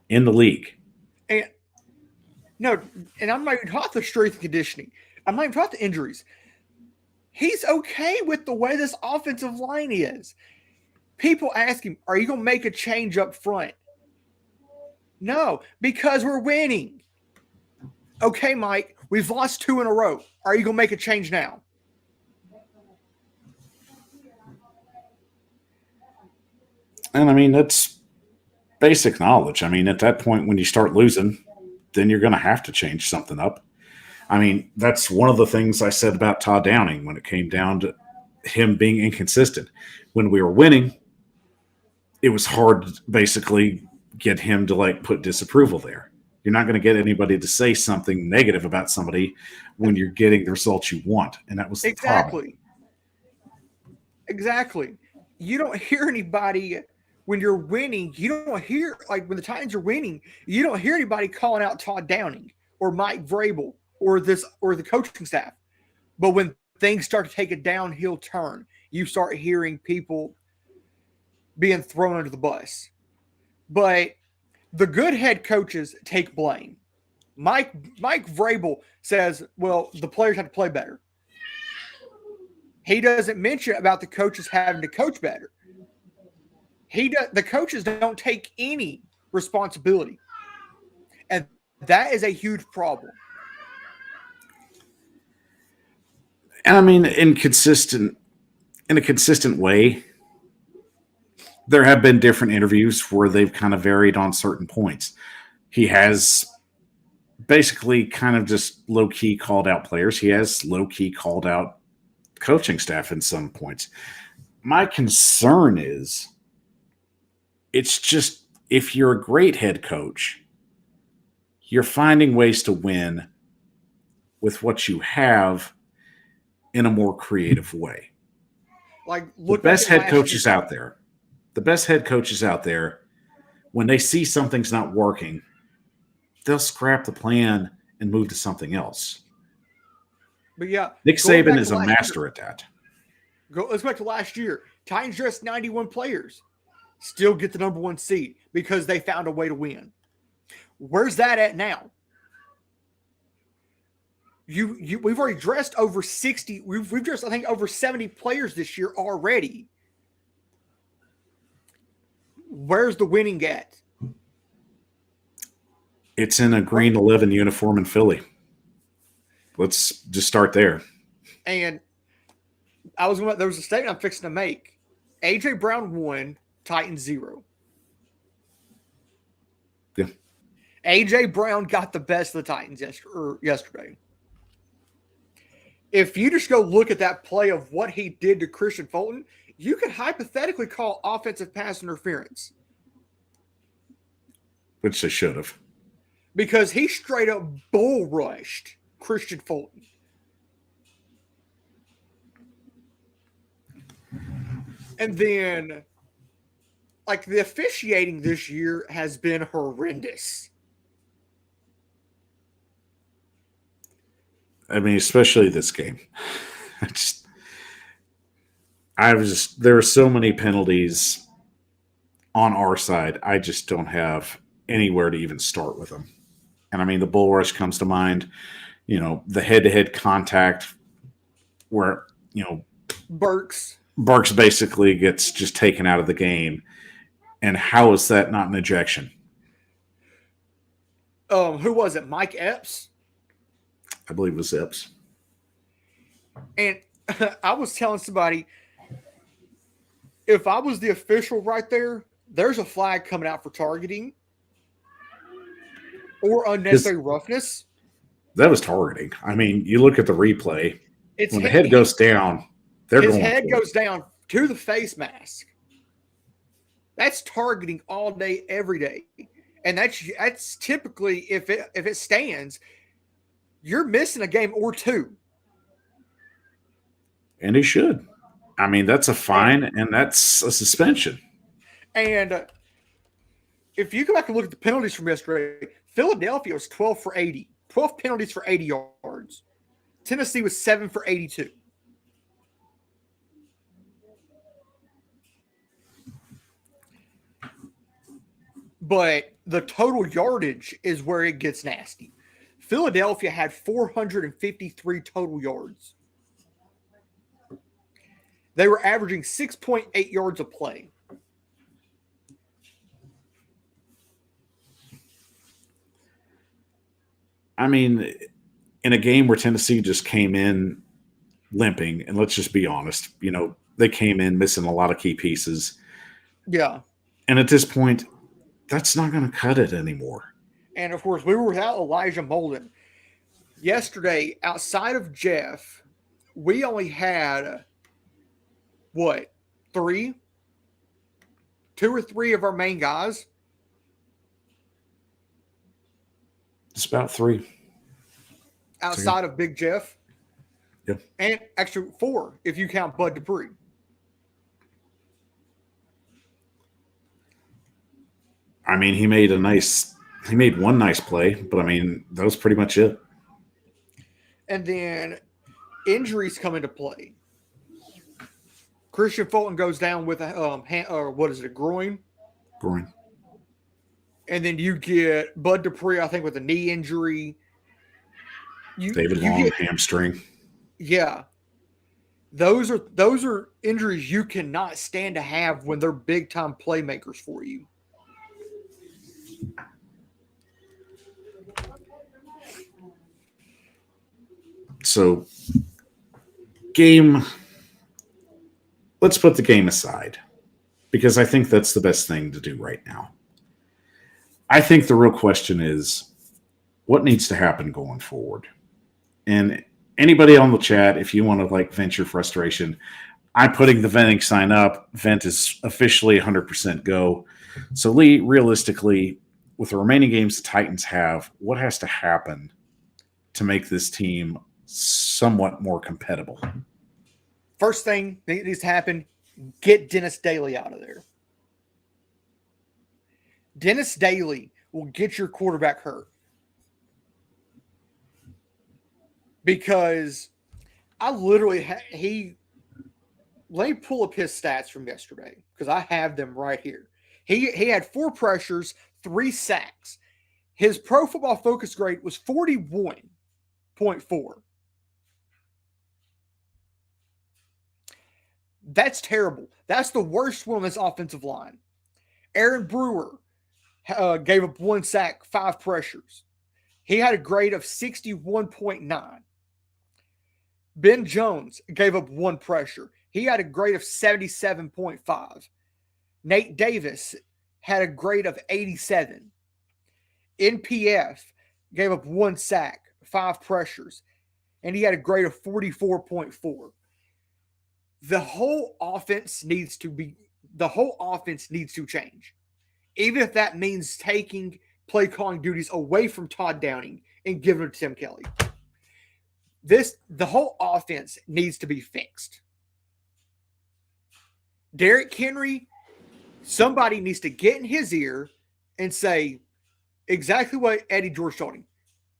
in the league. And I'm not even talking the strength and conditioning. I'm not even talking the injuries. He's okay with the way this offensive line is. People ask him, are you going to make a change up front? No, because we're winning. Okay, Mike, we've lost 2 in a row. Are you going to make a change now? And I mean, that's basic knowledge. I mean, at that point, when you start losing, then you're going to have to change something up. I mean, that's one of the things I said about Todd Downing when it came down to him being inconsistent. When we were winning, it was hard to basically get him to put disapproval there. You're not going to get anybody to say something negative about somebody when you're getting the results you want. And that was the problem. Exactly. You don't hear anybody when you're winning. You don't hear, when the Titans are winning, you don't hear anybody calling out Todd Downing or Mike Vrabel or the coaching staff. But when things start to take a downhill turn, you start hearing people being thrown under the bus. But the good head coaches take blame. Mike Vrabel says, well, the players have to play better. He doesn't mention about the coaches having to coach better. The coaches don't take any responsibility. And that is a huge problem. And I mean, in a consistent way, there have been different interviews where they've kind of varied on certain points. He has basically kind of just low key called out players. He has low key called out coaching staff in some points. My concern is it's just if you're a great head coach, you're finding ways to win with what you have in a more creative way. Like, The best head coaches out there, when they see something's not working, they'll scrap the plan and move to something else. But yeah, Nick Saban is a master at that. Let's go back to last year. Titans dressed 91 players, still get the number 1 seed because they found a way to win. Where's that at now? We've already dressed over 60. We've dressed, I think, over 70 players this year already. Where's the winning at? It's in a green 11 uniform in Philly. Let's just start there. And there was a statement I'm fixing to make. AJ Brown 1, Titans 0. Yeah. AJ Brown got the best of the Titans yesterday. If you just go look at that play of what he did to Christian Fulton, you could hypothetically call offensive pass interference. Which they should have. Because he straight up bull rushed Christian Fulton. And then, like, the officiating this year has been horrendous. I mean, especially this game. There are so many penalties on our side. I just don't have anywhere to even start with them. And I mean, the bull rush comes to mind. You know, the head-to-head contact where, you know, Burks basically gets just taken out of the game. And how is that not an ejection? Who was it? Mike Epps? I believe it was Epps. And I was telling somebody, if I was the official right there, there's a flag coming out for targeting or unnecessary roughness. That was targeting. I mean, you look at the replay. When the head goes down, his head goes down to the face mask. That's targeting all day, every day. And that's typically, if it stands, you're missing a game or two. And he should. I mean, that's a fine and that's a suspension. And if you go back and look at the penalties from yesterday, Philadelphia was 12 for 80. 12 penalties for 80 yards. Tennessee was 7 for 82. But the total yardage is where it gets nasty. Philadelphia had 453 total yards. They were averaging 6.8 yards a play. I mean, in a game where Tennessee just came in limping, and let's just be honest, you know, they came in missing a lot of key pieces. Yeah. And at this point, that's not going to cut it anymore. And, of course, we were without Elijah Molden. Yesterday, outside of Jeff, we only had, what, 2 or 3 of our main guys? It's about 3. Outside of Big Jeff? Yeah. And actually 4, if you count Bud Dupree. I mean, he made one nice play, but I mean, that was pretty much it. And then injuries come into play. Christian Fulton goes down with a groin? Groin. And then you get Bud Dupree, I think, with a knee injury. David Long, hamstring. Yeah. Those are injuries you cannot stand to have when they're big-time playmakers for you. So, game, let's put the game aside because I think that's the best thing to do right now. I think the real question is what needs to happen going forward. And anybody on the chat, if you want to like vent your frustration, I'm putting the venting sign up. Vent is officially 100% go. So, Lee, realistically, with the remaining games the Titans have, what has to happen to make this team somewhat more compatible? First thing that needs to happen, get Dennis Daly out of there. Dennis Daly will get your quarterback hurt. Because I literally, let me pull up his stats from yesterday because I have them right here. He had 4 pressures, 3 sacks. His Pro Football Focus grade was 41.4. That's terrible. That's the worst one on this offensive line. Aaron Brewer gave up 1 sack, 5 pressures. He had a grade of 61.9. Ben Jones gave up 1 pressure. He had a grade of 77.5. Nate Davis had a grade of 87. NPF gave up 1 sack, 5 pressures, and he had a grade of 44.4. The whole offense needs to change. Even if that means taking play calling duties away from Todd Downing and giving it to Tim Kelly. The whole offense needs to be fixed. Derrick Henry, somebody needs to get in his ear and say exactly what Eddie George told him.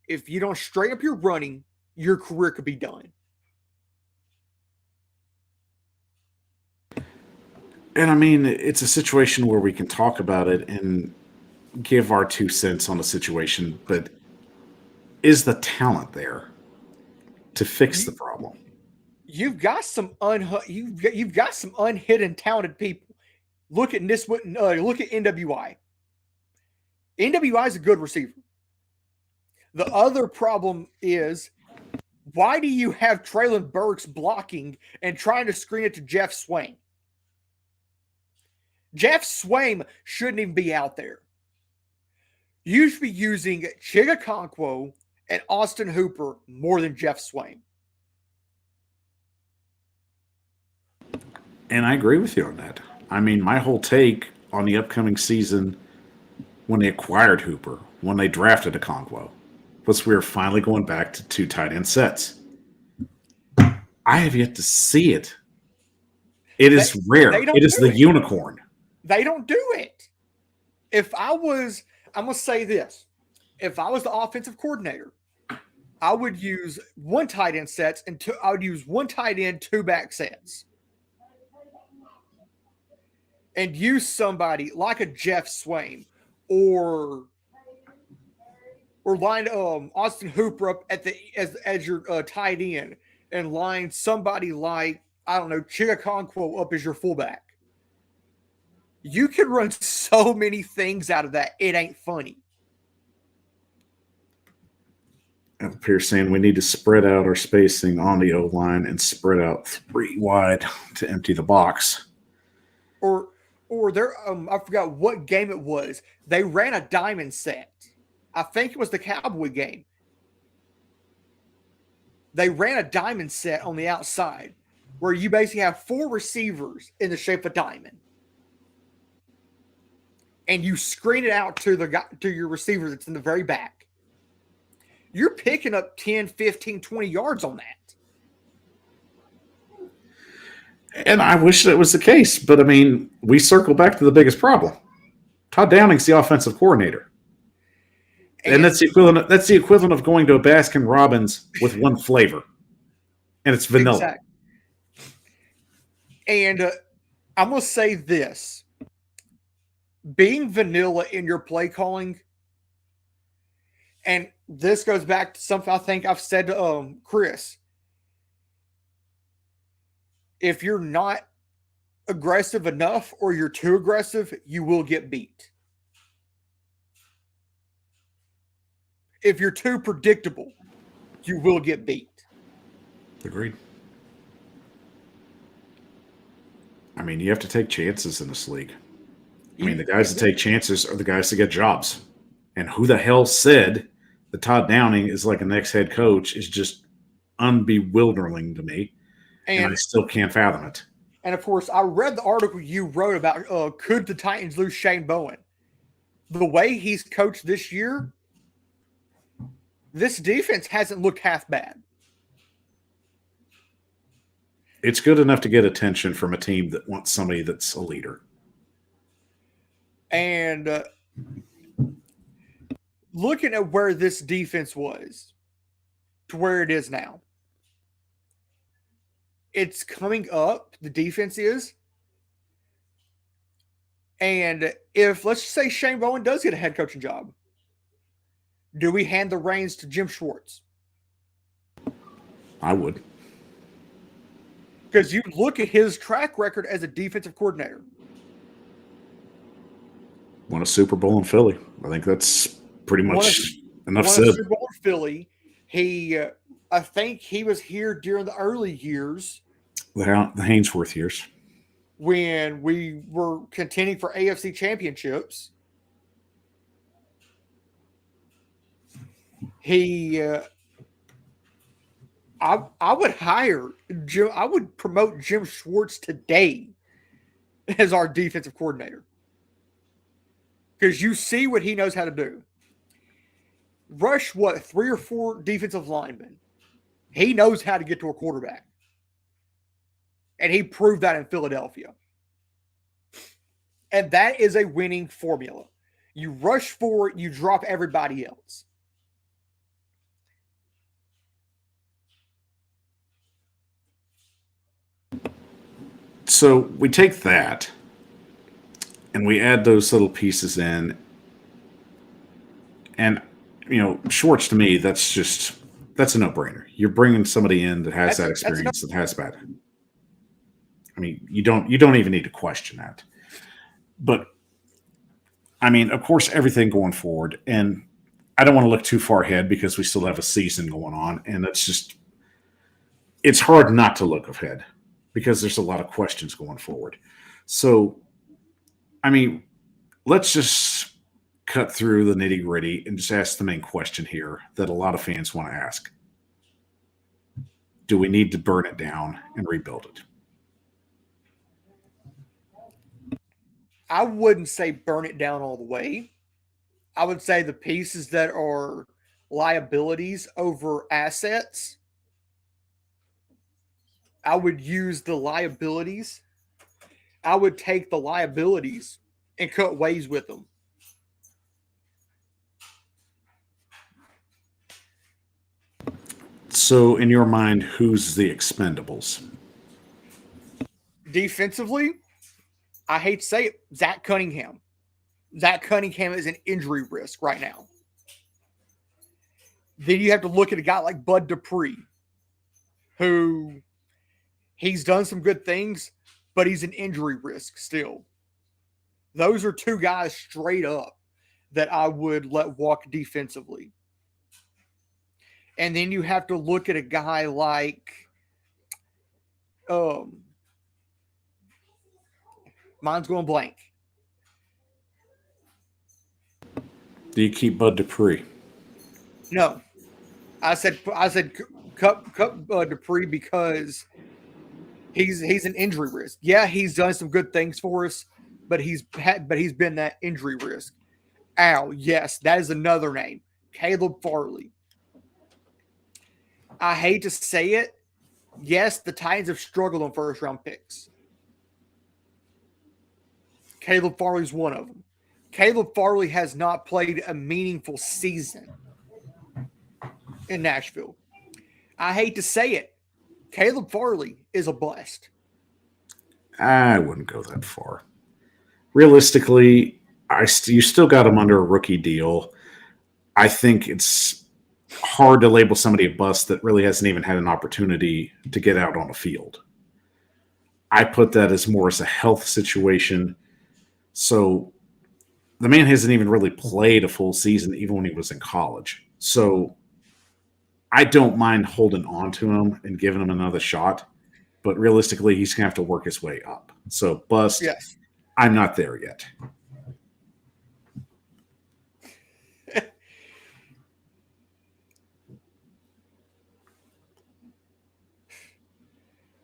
If you don't straighten up your running, your career could be done. And I mean, it's a situation where we can talk about it and give our 2 cents on a situation, but is the talent there to fix the problem? You've got some you've got some unhidden talented people. Look at look at NWI. NWI is a good receiver. The other problem is, why do you have Traylon Burks blocking and trying to screen it to Jeff Swain? Jeff Swain shouldn't even be out there. You should be using Chigakonkwo and Austin Hooper more than Jeff Swain. And I agree with you on that. I mean, my whole take on the upcoming season when they acquired Hooper, when they drafted Okonkwo, was we were finally going back to 2 tight end sets. I have yet to see it. It is rare. It is the unicorn. They don't do it. I'm going to say this. If I was the offensive coordinator, I would use 1 tight end sets and I would use 1 tight end, 2 back sets. And use somebody like a Jeff Swain or line Austin Hooper up at as your tight end and line somebody like, I don't know, Chigakonkwo up as your fullback. You can run so many things out of that. It ain't funny. Pierce saying we need to spread out our spacing on the O-line and spread out 3 wide to empty the box. Or there, I forgot what game it was. They ran a diamond set. I think it was the Cowboy game. They ran a diamond set on the outside where you basically have 4 receivers in the shape of a diamond. And you screen it out to your receiver that's in the very back. You're picking up 10, 15, 20 yards on that. And I wish that was the case, but I mean, we circle back to the biggest problem. Todd Downing's the offensive coordinator. And that's the equivalent of going to a Baskin Robbins with 1 flavor. And it's vanilla. Exactly. And I'm going to say this. Being vanilla in your play calling, and this goes back to something I think I've said to Chris. If you're not aggressive enough or you're too aggressive, you will get beat. If you're too predictable, you will get beat. Agreed. I mean, you have to take chances in this league. I mean, the guys that take chances are the guys that get jobs. And who the hell said that Todd Downing is like a next head coach is just unbewildering to me. And I still can't fathom it. And of course, I read the article you wrote about could the Titans lose Shane Bowen? The way he's coached this year, this defense hasn't looked half bad. It's good enough to get attention from a team that wants somebody that's a leader. And looking at where this defense was to where it is now, it's coming up. The defense is. And if, let's just say, Shane Bowen does get a head coaching job, do we hand the reins to Jim Schwartz? I would. Because you look at his track record as a defensive coordinator. Won a Super Bowl in Philly. I think that's pretty much enough said. Won a Super Bowl in Philly. I think he was here during the early years. The Hainsworth years. When we were contending for AFC championships. I would hire Jim. I would promote Jim Schwartz today as our defensive coordinator. Because you see what he knows how to do. Rush, 3 or 4 defensive linemen. He knows how to get to a quarterback. And he proved that in Philadelphia. And that is a winning formula. You rush for it, you drop everybody else. So we take that and we add those little pieces in. And, Schwartz, to me, that's a no-brainer. You're bringing somebody in that has that experience, that has bad. I mean, you don't even need to question that. But, I mean, of course, everything going forward, and I don't want to look too far ahead because we still have a season going on, and it's hard not to look ahead because there's a lot of questions going forward. So, I mean, let's just cut through the nitty-gritty and just ask the main question here that a lot of fans want to ask. Do we need to burn it down and rebuild it? I wouldn't say burn it down all the way. I would say the pieces that are liabilities over assets, I would use the liabilities. I would take the liabilities and cut ways with them. So, in your mind, who's the expendables? Defensively, I hate to say it, Zach Cunningham. Zach Cunningham is an injury risk right now. Then you have to look at a guy like Bud Dupree, who he's done some good things, but he's an injury risk still. Those are 2 guys straight up that I would let walk defensively. And then you have to look at a guy like mine's going blank. Do you keep Bud Dupree? No. I said cut Dupree because he's an injury risk. Yeah, he's done some good things for us, but he's been that injury risk. Yes, that is another name. Caleb Farley. I hate to say it. Yes, the Titans have struggled on first-round picks. Caleb Farley's one of them. Caleb Farley has not played a meaningful season in Nashville. I hate to say it. Caleb Farley is a bust. I wouldn't go that far. Realistically, you still got him under a rookie deal. I think it's hard to label somebody a bust that really hasn't even had an opportunity to get out on the field. I put that as more as a health situation. So the man hasn't even really played a full season, even when he was in college. So I don't mind holding on to him and giving him another shot, but realistically, he's going to have to work his way up. So, bust, Yes. I'm not there yet.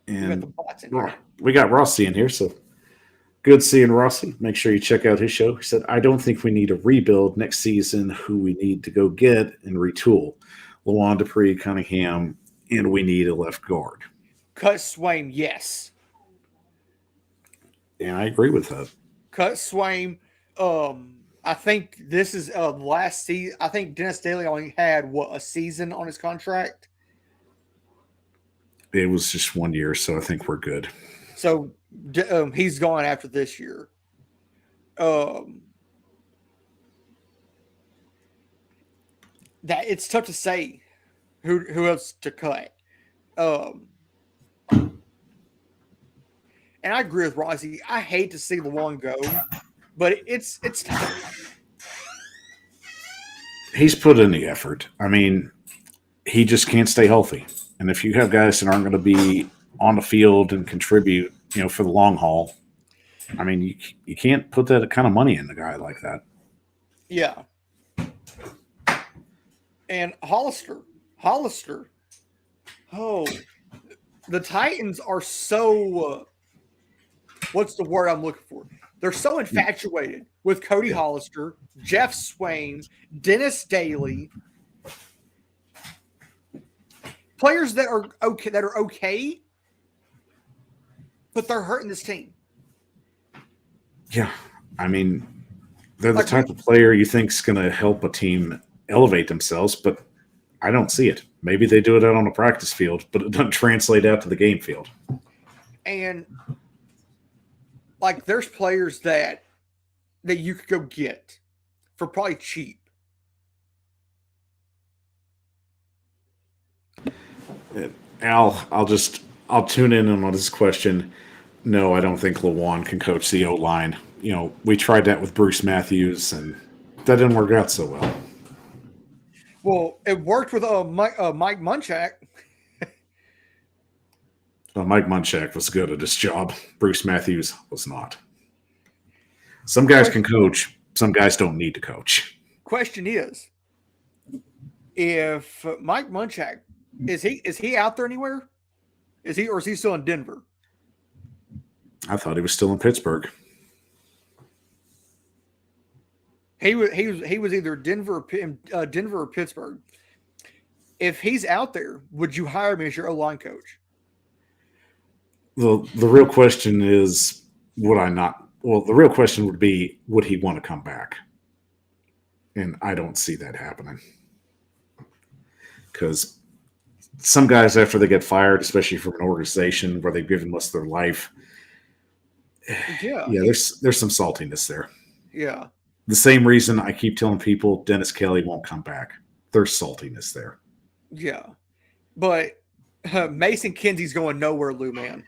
And we got Rossi in here, so good seeing Rossi. Make sure you check out his show. He said, I don't think we need a rebuild next season. Who we need to go get and retool. Lawan Dupree, Cunningham, and we need a left guard. Cut Swain, yes. Yeah, I agree with that. Cut Swain. I think this is last season. I think Dennis Daly only had a season on his contract. It was just 1 year, so I think we're good. So he's gone after this year. That it's tough to say who else to cut. And I agree with Rossi. I hate to see Lawan go, but it's tough. He's put in the effort. I mean, he just can't stay healthy. And if you have guys that aren't going to be on the field and contribute, for the long haul, I mean, you can't put that kind of money in a guy like that. Yeah. And Hollister. Oh, the Titans are so. What's the word I'm looking for? They're so infatuated with Cody Hollister, Jeff Swain, Dennis Daly, players that are okay, but they're hurting this team. Yeah, I mean, they're the type of player you think is going to help a team elevate themselves, but I don't see it. Maybe they do it out on the practice field, but it doesn't translate out to the game field. And there's players that you could go get for probably cheap. I'll tune in on this question. No, I don't think Lawan can coach the O-line. We tried that with Bruce Matthews, and that didn't work out so well. Well, it worked with Mike Munchak. Mike Munchak was good at his job. Bruce Matthews was not. Some guys can coach. Some guys don't need to coach. Question is, if Mike Munchak is he out there anywhere? Is he still in Denver? I thought he was still in Pittsburgh. He was either Denver or Pittsburgh. If he's out there, would you hire him as your O-line coach? The real question is, would I not? Well, the real question would be, would he want to come back? And I don't see that happening. Because some guys, after they get fired, especially from an organization where they've given most of their life, there's some saltiness there. Yeah. The same reason I keep telling people Dennis Kelly won't come back. There's saltiness there. Yeah. But Mason Kinsey's going nowhere, Lou, man.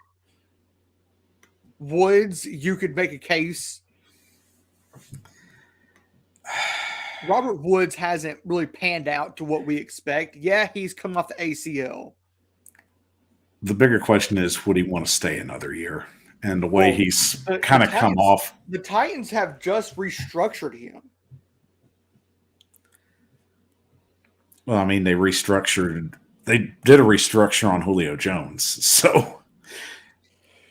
Woods, you could make a case. Robert Woods hasn't really panned out to what we expect. Yeah, he's coming off the ACL. The bigger question is, would he want to stay another year? And the way he's kind of come off. The Titans have just restructured him. Well, I mean, they did a restructure on Julio Jones. So,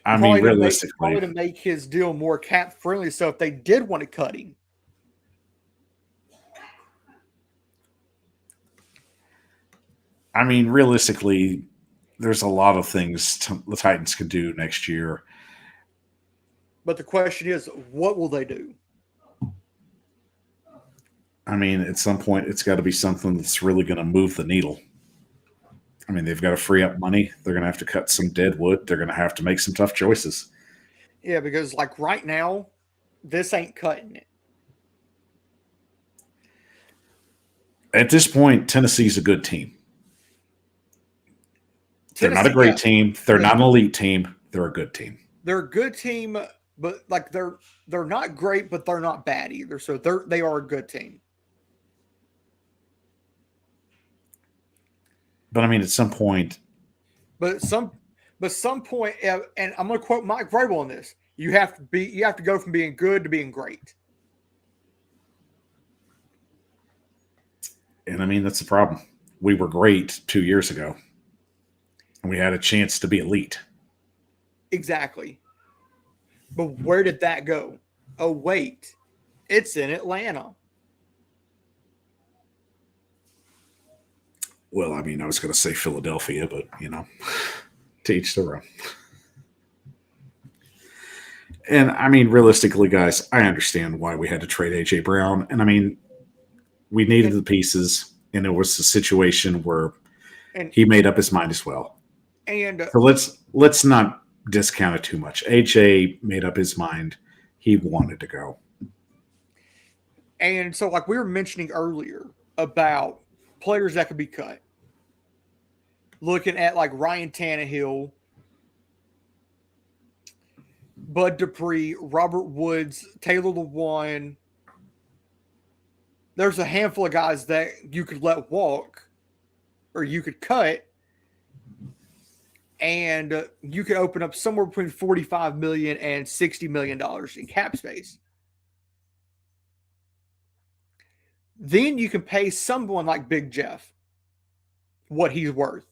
realistically. Probably to make his deal more cap friendly. So if they did want to cut him. Realistically, there's a lot of things the Titans could do next year. But the question is, what will they do? At some point, it's got to be something that's really going to move the needle. They've got to free up money. They're going to have to cut some dead wood. They're going to have to make some tough choices. Yeah, because right now, this ain't cutting it. At this point, Tennessee's a good team. They're not a great team. They're not an elite team. They're a good team. They're a good team, but they're not great, but they're not bad either. So they are a good team. But I mean, at some point, But some point, and I'm going to quote Mike Vrabel on this: you have to go from being good to being great. and I mean that's the problem. We were great 2 years ago, and we had a chance to be elite. Exactly. But where did that go? Oh wait, it's in Atlanta. Well, I mean, I was going to say Philadelphia, but to each their own. And I mean, realistically, guys, I understand why we had to trade AJ Brown, and I mean, we needed the pieces, and it was a situation where And he made up his mind as well. and So let's not discount it too much. AJ made up his mind; he wanted to go. and so like we were mentioning earlier about players that could be cut. Looking at like Ryan Tannehill, Bud Dupree, Robert Woods, Taylor Lewan. There's a handful of guys that you could let walk or you could cut, and you could open up somewhere between $45 million and $60 million in cap space. Then you can pay someone like Big Jeff what he's worth.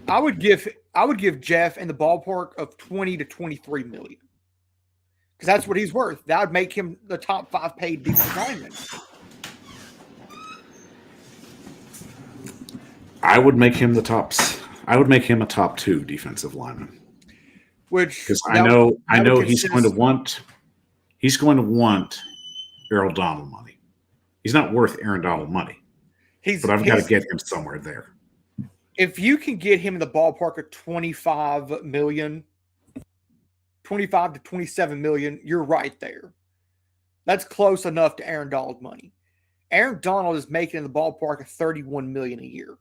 I would give Jeff in the ballpark of 20 to 23 million. Because that's what he's worth. That would make him the top 5 paid defensive lineman. I would make him the tops. I would make him a top 2 defensive lineman. Which because I know he's going to want Aaron Donald money. He's not worth Aaron Donald money, but I've got to get him somewhere there. If you can get him in the ballpark of 25 million, 25 to 27 million, you're right there. That's close enough to Aaron Donald money. Aaron Donald is making in the ballpark of 31 million a year.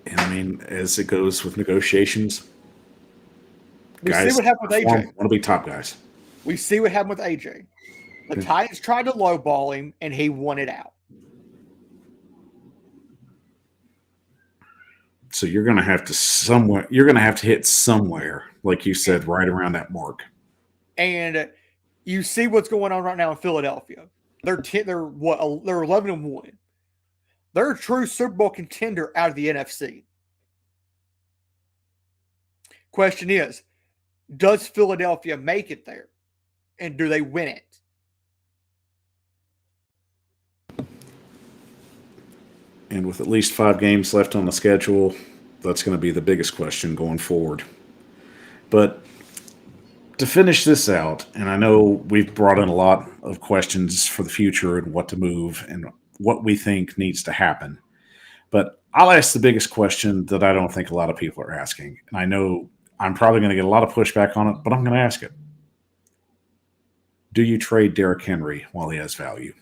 And I mean, as it goes with negotiations, we see what happened with AJ. Want to be top guys. We see what happened with AJ. The Titans tried to lowball him, and he won it out. So you're going to have to hit somewhere, like you said, right around that mark. And you see what's going on right now in Philadelphia. They're 11-1. They're a true Super Bowl contender out of the NFC. Question is, does Philadelphia make it there? And do they win it? And with at least 5 games left on the schedule, that's going to be the biggest question going forward. But to finish this out, and I know we've brought in a lot of questions for the future and what to move and what we think needs to happen. But I'll ask the biggest question that I don't think a lot of people are asking. And I know I'm probably going to get a lot of pushback on it, but I'm going to ask it. Do you trade Derrick Henry while he has value?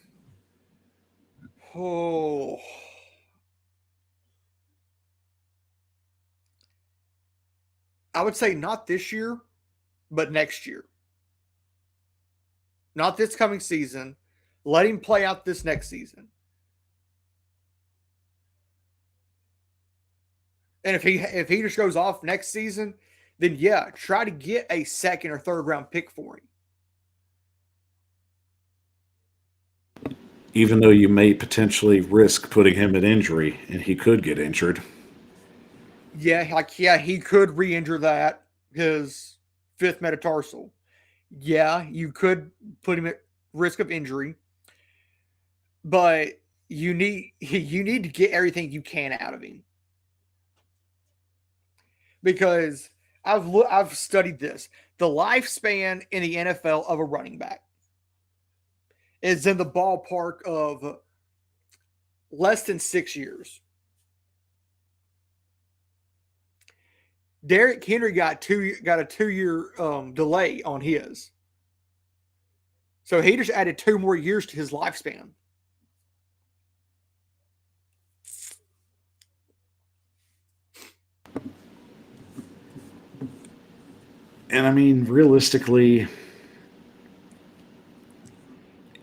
Oh. I would say not this year, but next year. Not this coming season. Let him play out this next season. And if he just goes off next season, then yeah, try to get a 2nd or 3rd round pick for him. Even though you may potentially risk putting him at injury, and he could get injured. Yeah, he could re-injure his 5th metatarsal. Yeah, you could put him at risk of injury, but you need to get everything you can out of him. Because I've studied this. The lifespan in the NFL of a running back is in the ballpark of less than 6 years. Derrick Henry got a 2-year delay on his. So he just added 2 more years to his lifespan. And I mean, realistically,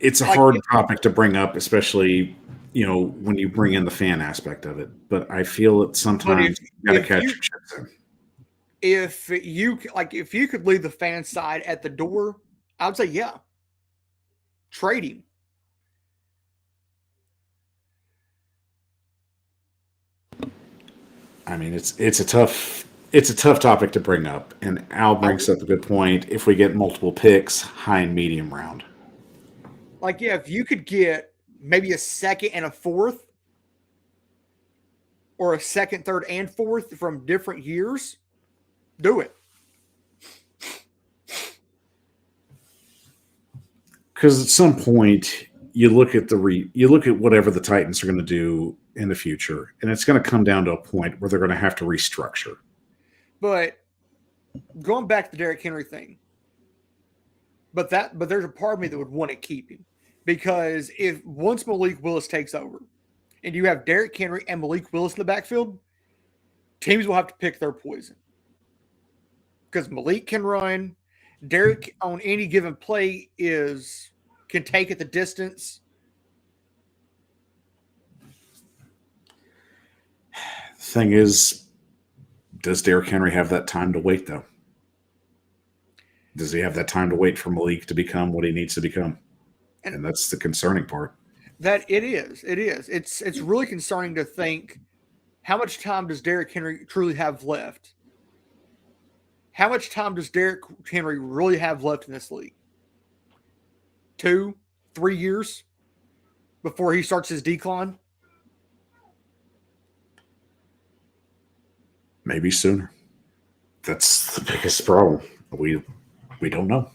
it's a Like, hard topic to bring up, especially when you bring in the fan aspect of it. But I feel that but sometimes you got to if catch you your chips in. if you could leave the fan side at the door, I would say yeah, trade him. I mean, it's a tough topic to bring up, and Al I brings up a good point. If we get multiple picks, high and medium round, Like, yeah, if you could get maybe a second and a fourth, or a second, third, and fourth from different years, do it. because at some point you look at you look at whatever the Titans are going to do in the future, and it's going to come down to a point where they're going to have to restructure. But going back to the Derrick Henry thing, but there's a part of me that would want to keep him, because if once Malik Willis takes over, and you have Derrick Henry and Malik Willis in the backfield, teams will have to pick their poison, because Malik can run. Derrick on any given play can take it the distance. Thing is, does Derrick Henry have that time to wait, though? Does he have that time to wait for Malik to become what he needs to become? And that's the concerning part. That it is. It's really concerning to think, how much time does Derrick Henry truly have left? How much time does Derrick Henry really have left in this league? 2, 3 years before he starts his decline? Maybe sooner. That's the biggest problem. We don't know,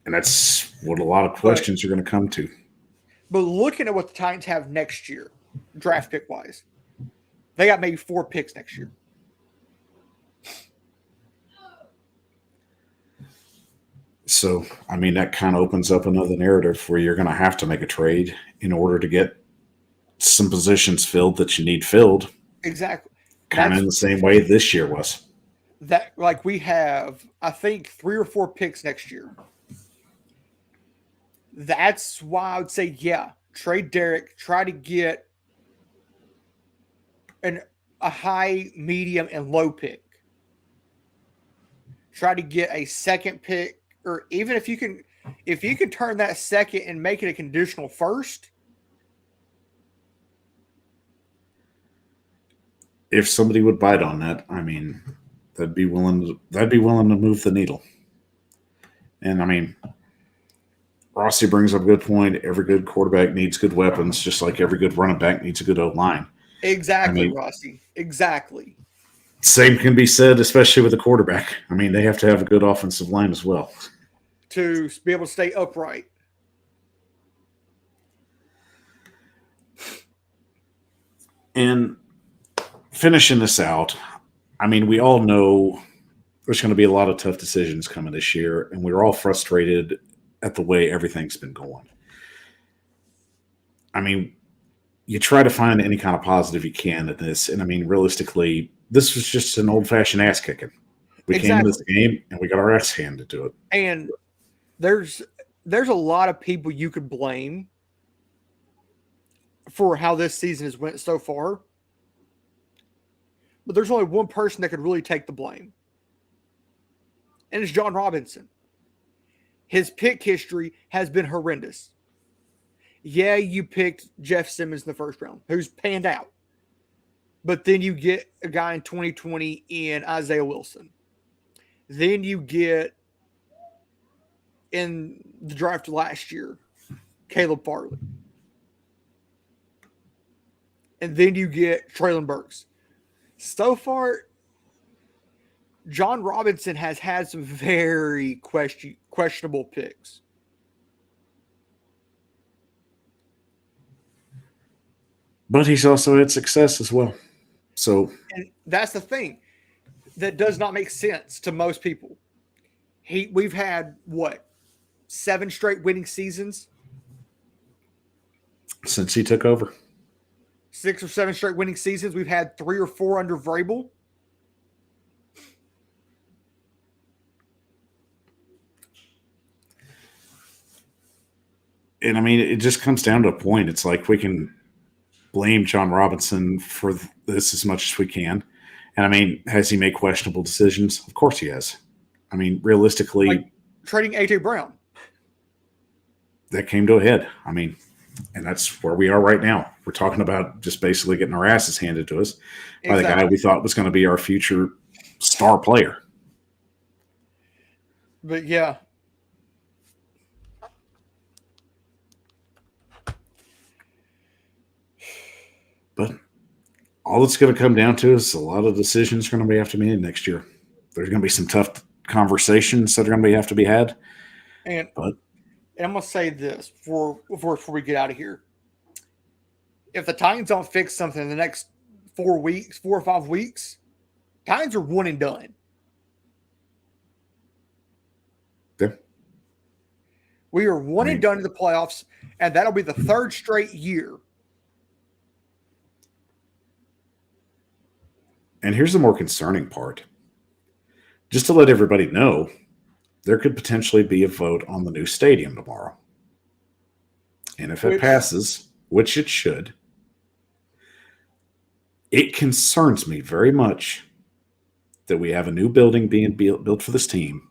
and that's what a lot of questions are going to come to. But looking at what the Titans have next year, draft pick wise, they got maybe 4 picks next year. So, I mean, that kind of opens up another narrative where you're going to have to make a trade in order to get some positions filled that you need filled. Exactly. Kind of in the same way this year was. That, like, we have, I think, 3 or 4 picks next year. That's why I would say, yeah, trade Derrick, try to get a high, medium, and low pick. Try to get a second pick, or even if you can turn that second and make it a conditional first. If somebody would bite on that, I mean, that'd be willing to move the needle. And I mean, Rossi brings up a good point. Every good quarterback needs good weapons, just like every good running back needs a good O-line. Exactly, I mean, Rossi. Exactly. Same can be said, especially with the quarterback. I mean, they have to have a good offensive line as well to be able to stay upright. And finishing this out, I mean, we all know there's going to be a lot of tough decisions coming this year, and we're all frustrated at the way everything's been going. I mean, you try to find any kind of positive you can in this, and I mean, realistically, this was just an old-fashioned ass kicking. We came to this game and we got our ass handed to it. And there's a lot of people you could blame for how this season has went so far, but there's only one person that could really take the blame, and it's John Robinson. His pick history has been horrendous. Yeah, you picked Jeff Simmons in the first round, who's panned out. But then you get a guy in 2020 in Isaiah Wilson. Then you get, in the draft last year, Caleb Farley. And then you get Treylon Burks. So far, John Robinson has had some very questionable picks. But he's also had success as well. So, and that's the thing that does not make sense to most people. We've had what, 7 straight winning seasons since he took over. 6 or 7 straight winning seasons. We've had 3 or 4 under Vrabel. And I mean, it just comes down to a point. It's like we can blame John Robinson for this as much as we can. And I mean, has he made questionable decisions? Of course he has. I mean, realistically, Like trading AJ Brown. that came to a head. I mean, and that's where we are right now. We're talking about just basically getting our asses handed to us by the guy we thought was going to be our future star player. But yeah. But all it's going to come down to is a lot of decisions are going to have to be made next year. There's going to be some tough conversations that are going to have to be had. And I'm going to say this before we get out of here. If the Titans don't fix something in the next 4 or 5 weeks, Titans are one and done. Yeah. We are one and done in the playoffs, and that'll be the 3rd straight year. And here's the more concerning part. Just to let everybody know, there could potentially be a vote on the new stadium tomorrow. And if it passes, which it should, it concerns me very much that we have a new building being built for this team,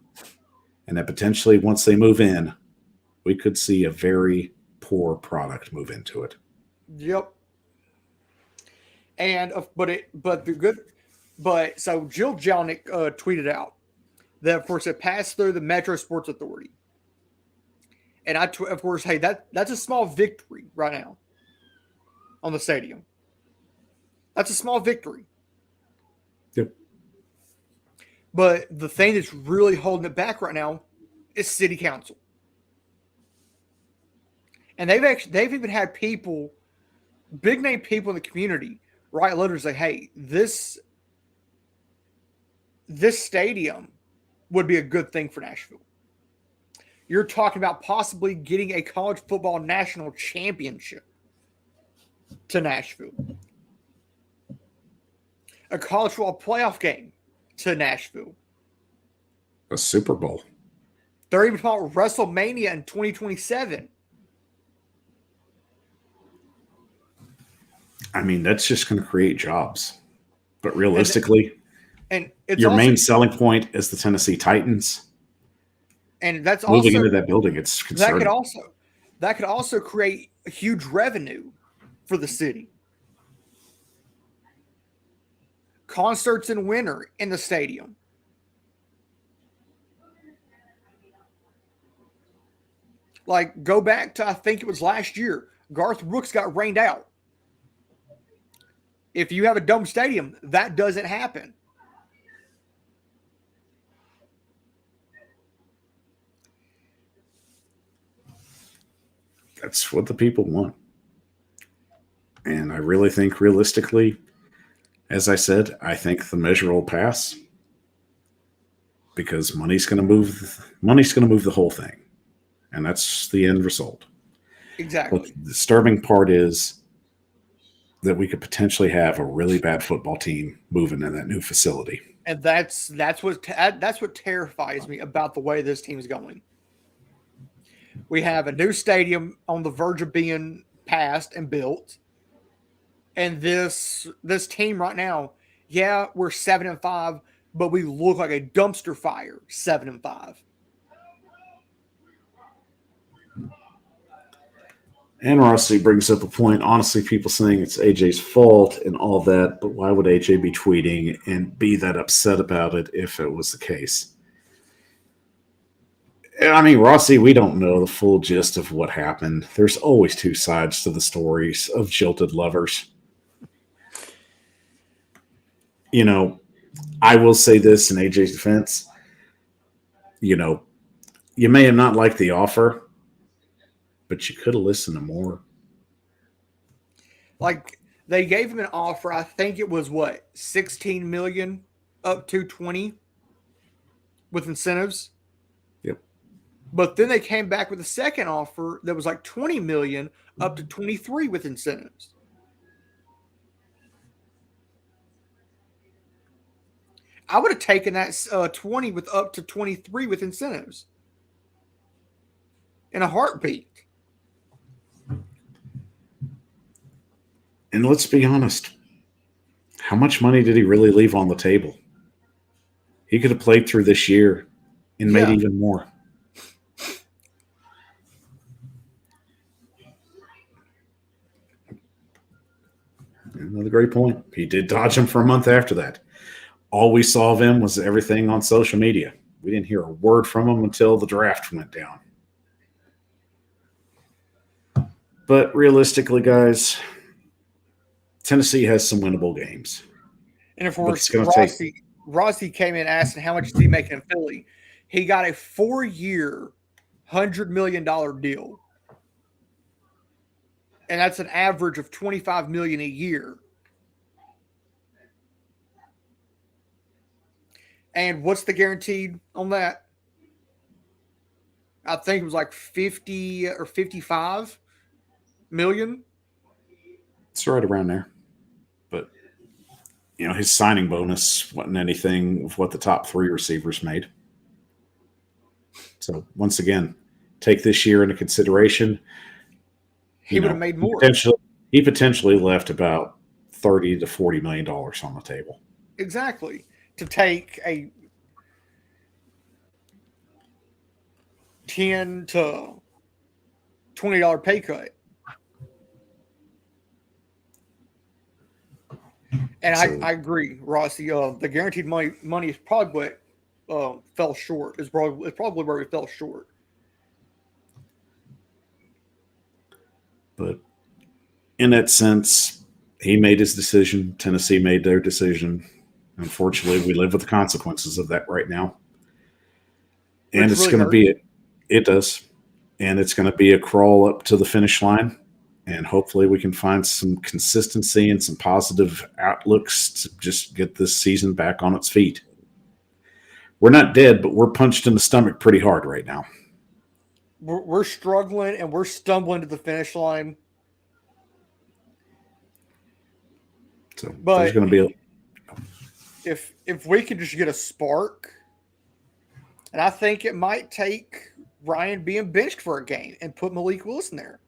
and that potentially once they move in, we could see a very poor product move into it. Yep. And so Jill Jalnick tweeted out that, of course, it passed through the Metro Sports Authority. And of course, hey, that's a small victory right now on the stadium. That's a small victory. Yep. But the thing that's really holding it back right now is City Council. And they've even had people, big name people in the community, write letters say, hey, this stadium would be a good thing for Nashville. You're talking about possibly getting a college football national championship to Nashville. A college football playoff game to Nashville. A Super Bowl. They're even talking about WrestleMania in 2027. I mean, that's just going to create jobs. But realistically, and it's your main selling point is the Tennessee Titans. And that's moving also, into that building. It's concerning. That could also create a huge revenue for the city. Concerts in winter in the stadium. Like, go back to, I think it was last year, Garth Brooks got rained out. If you have a dome stadium, that doesn't happen. That's what the people want. And I really think realistically, as I said, I think the measure will pass because money's going to move the whole thing. And that's the end result. Exactly. But the disturbing part is that we could potentially have a really bad football team moving in that new facility. And that's what terrifies me about the way this team is going. We have a new stadium on the verge of being passed and built. And this team right now, yeah, we're 7-5, but we look like a dumpster fire 7-5. And Rossi brings up a point. Honestly, people saying it's AJ's fault and all that, but why would AJ be tweeting and be that upset about it if it was the case? I mean, Rossi, we don't know the full gist of what happened. There's always two sides to the stories of jilted lovers. You know, I will say this in AJ's defense. You know, you may have not liked the offer, but you could have listened to more. Like, they gave him an offer, I think it was what, 16 million up to 20 with incentives. Yep. But then they came back with a second offer that was like 20 million up to 23 with incentives. I would have taken that 20 with up to 23 with incentives in a heartbeat. And let's be honest, how much money did he really leave on the table? He could have played through this year and made Yeah. even more. Another great point. He did dodge him for a month after that. All we saw of him was everything on social media. We didn't hear a word from him until the draft went down. But realistically, guys, Tennessee has some winnable games. And of But course, it's going to take. Rossi came in asking how much is he making in Philly. He got a 4-year, $100 million deal. And that's an average of $25 million a year. And what's the guaranteed on that? I think it was like 50 or 55 million. It's right around there. But, his signing bonus wasn't anything of what the top three receivers made. So, once again, take this year into consideration. He would have made more. He potentially left about $30 to $40 million on the table. Exactly. To take a $10 to $20 pay cut. And I agree, Rossi. The guaranteed money is probably what fell short. It's probably where we fell short. But in that sense, he made his decision. Tennessee made their decision. Unfortunately, we live with the consequences of that right now. And it's going to be it does. And it's going to be a crawl up to the finish line. And hopefully we can find some consistency and some positive outlooks to just get this season back on its feet. We're not dead, but we're punched in the stomach pretty hard right now. We're struggling and we're stumbling to the finish line. So there's going to be if we can just get a spark, and I think it might take Ryan being benched for a game and put Malik Willis in there.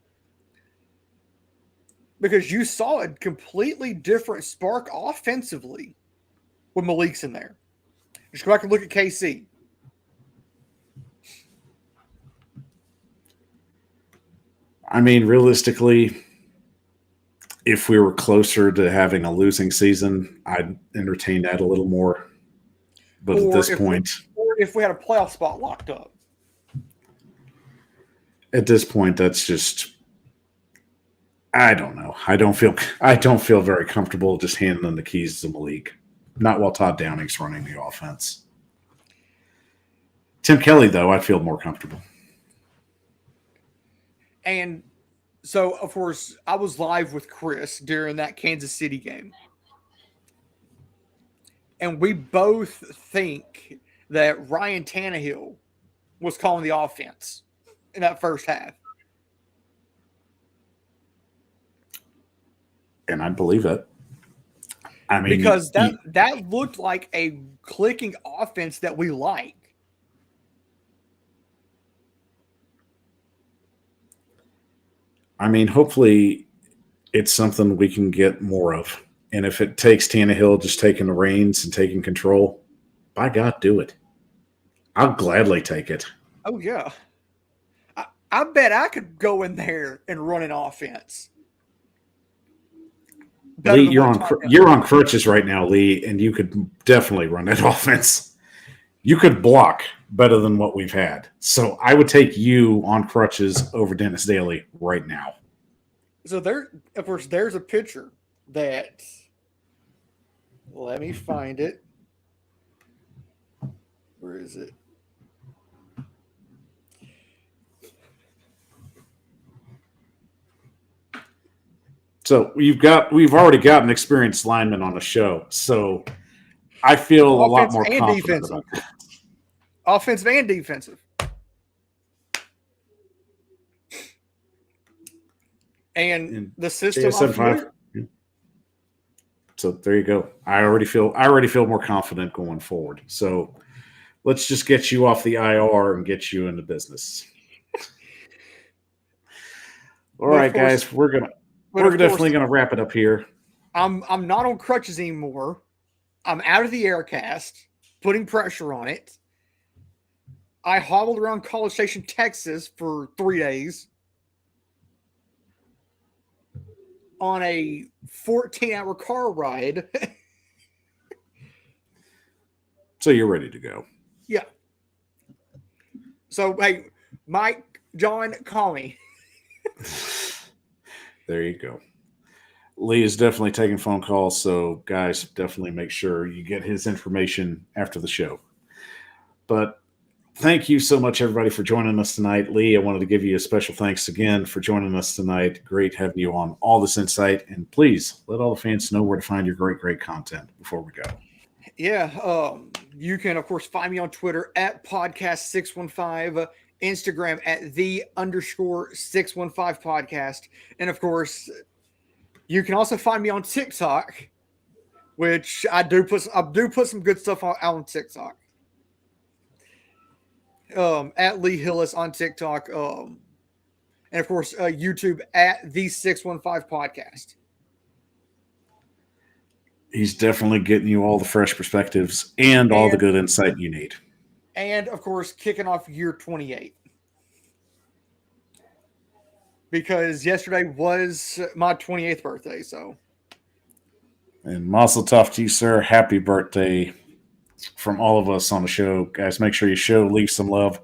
Because you saw a completely different spark offensively when Malik's in there. Just go back and look at KC. I mean, realistically, if we were closer to having a losing season, I'd entertain that a little more. But at this point, or if we had a playoff spot locked up. At this point, that's just, I don't know. I don't feel very comfortable just handing them the keys to Malik. Not while Todd Downing's running the offense. Tim Kelly, though, I feel more comfortable. And so, of course, I was live with Chris during that Kansas City game. And we both think that Ryan Tannehill was calling the offense in that first half. And I believe it. I mean, because that looked like a clicking offense that we like. I mean, hopefully it's something we can get more of. And if it takes Tannehill just taking the reins and taking control, by God, do it. I'll gladly take it. Oh, yeah. I bet I could go in there and run an offense. Lee, you're on crutches right now, Lee, and you could definitely run that offense. You could block better than what we've had. So I would take you on crutches over Dennis Daly right now. So of course, there's a picture that. Let me find it. Where is it? So we've already got an experienced lineman on the show. So I feel a lot more confident defensive. about that. Offensive and defensive. And the system. So there you go. I already feel more confident going forward. So let's just get you off the IR and get you into business. All right, guys, we're gonna But we're of definitely course, going to wrap it up here. I'm not on crutches anymore. I'm out of the Aircast, putting pressure on it. I hobbled around College Station, Texas for 3 days on a 14-hour car ride. So you're ready to go. Yeah. So, hey, Mike, John, call me. There you go. Lee is definitely taking phone calls, so guys, definitely make sure you get his information after the show. But thank you so much, everybody, for joining us tonight. Lee, I wanted to give you a special thanks again for joining us tonight. Great having you on all this insight. And please let all the fans know where to find your great content before we go. Yeah. You can, of course, find me on Twitter at podcast615, Instagram at _615 podcast. And, of course, you can also find me on TikTok, which I do put some good stuff on TikTok. At Lee Hillis on TikTok. And of course, YouTube at the 615 podcast. He's definitely getting you all the fresh perspectives and all the good insight you need. And of course, kicking off year 28. Because yesterday was my 28th birthday, so. And mazel tov to you, sir. Happy birthday from all of us on the show. Guys, make sure you show Lee some love.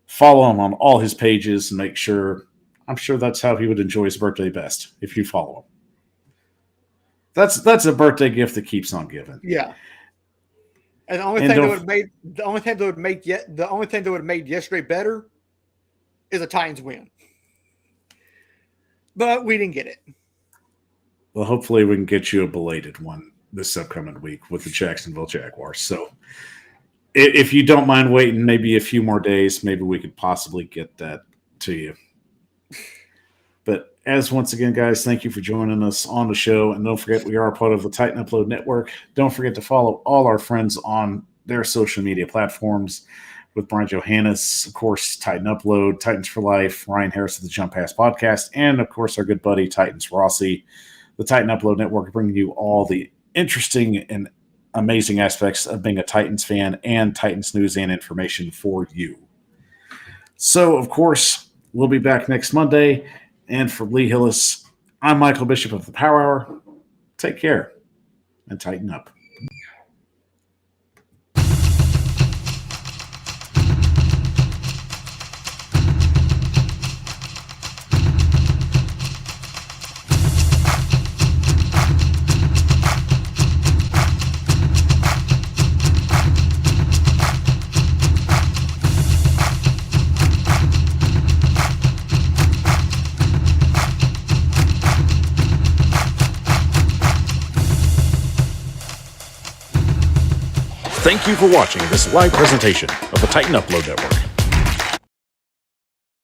Follow him on all his pages and make sure, I'm sure that's how he would enjoy his birthday best, if you follow him. That's a birthday gift that keeps on giving. Yeah. And the only thing that would have made yesterday better is a Titans win. But we didn't get it. Well, hopefully we can get you a belated one this upcoming week with the Jacksonville Jaguars. So if you don't mind waiting maybe a few more days, maybe we could possibly get that to you. But as once again, guys, thank you for joining us on the show. And don't forget, we are part of the Titan Upload Network. Don't forget to follow all our friends on their social media platforms with Brian Johannes, of course, Titan Upload, Titans for Life, Ryan Harris of the Jump Pass Podcast, and, of course, our good buddy Titans Rossi. The Titan Upload Network bringing you all the interesting and amazing aspects of being a Titans fan and Titans news and information for you. So, of course, we'll be back next Monday. And for Lee Hillis, I'm Michael Bishop of the Power Hour. Take care and tighten up. Thank you for watching this live presentation of the Titan Upload Network.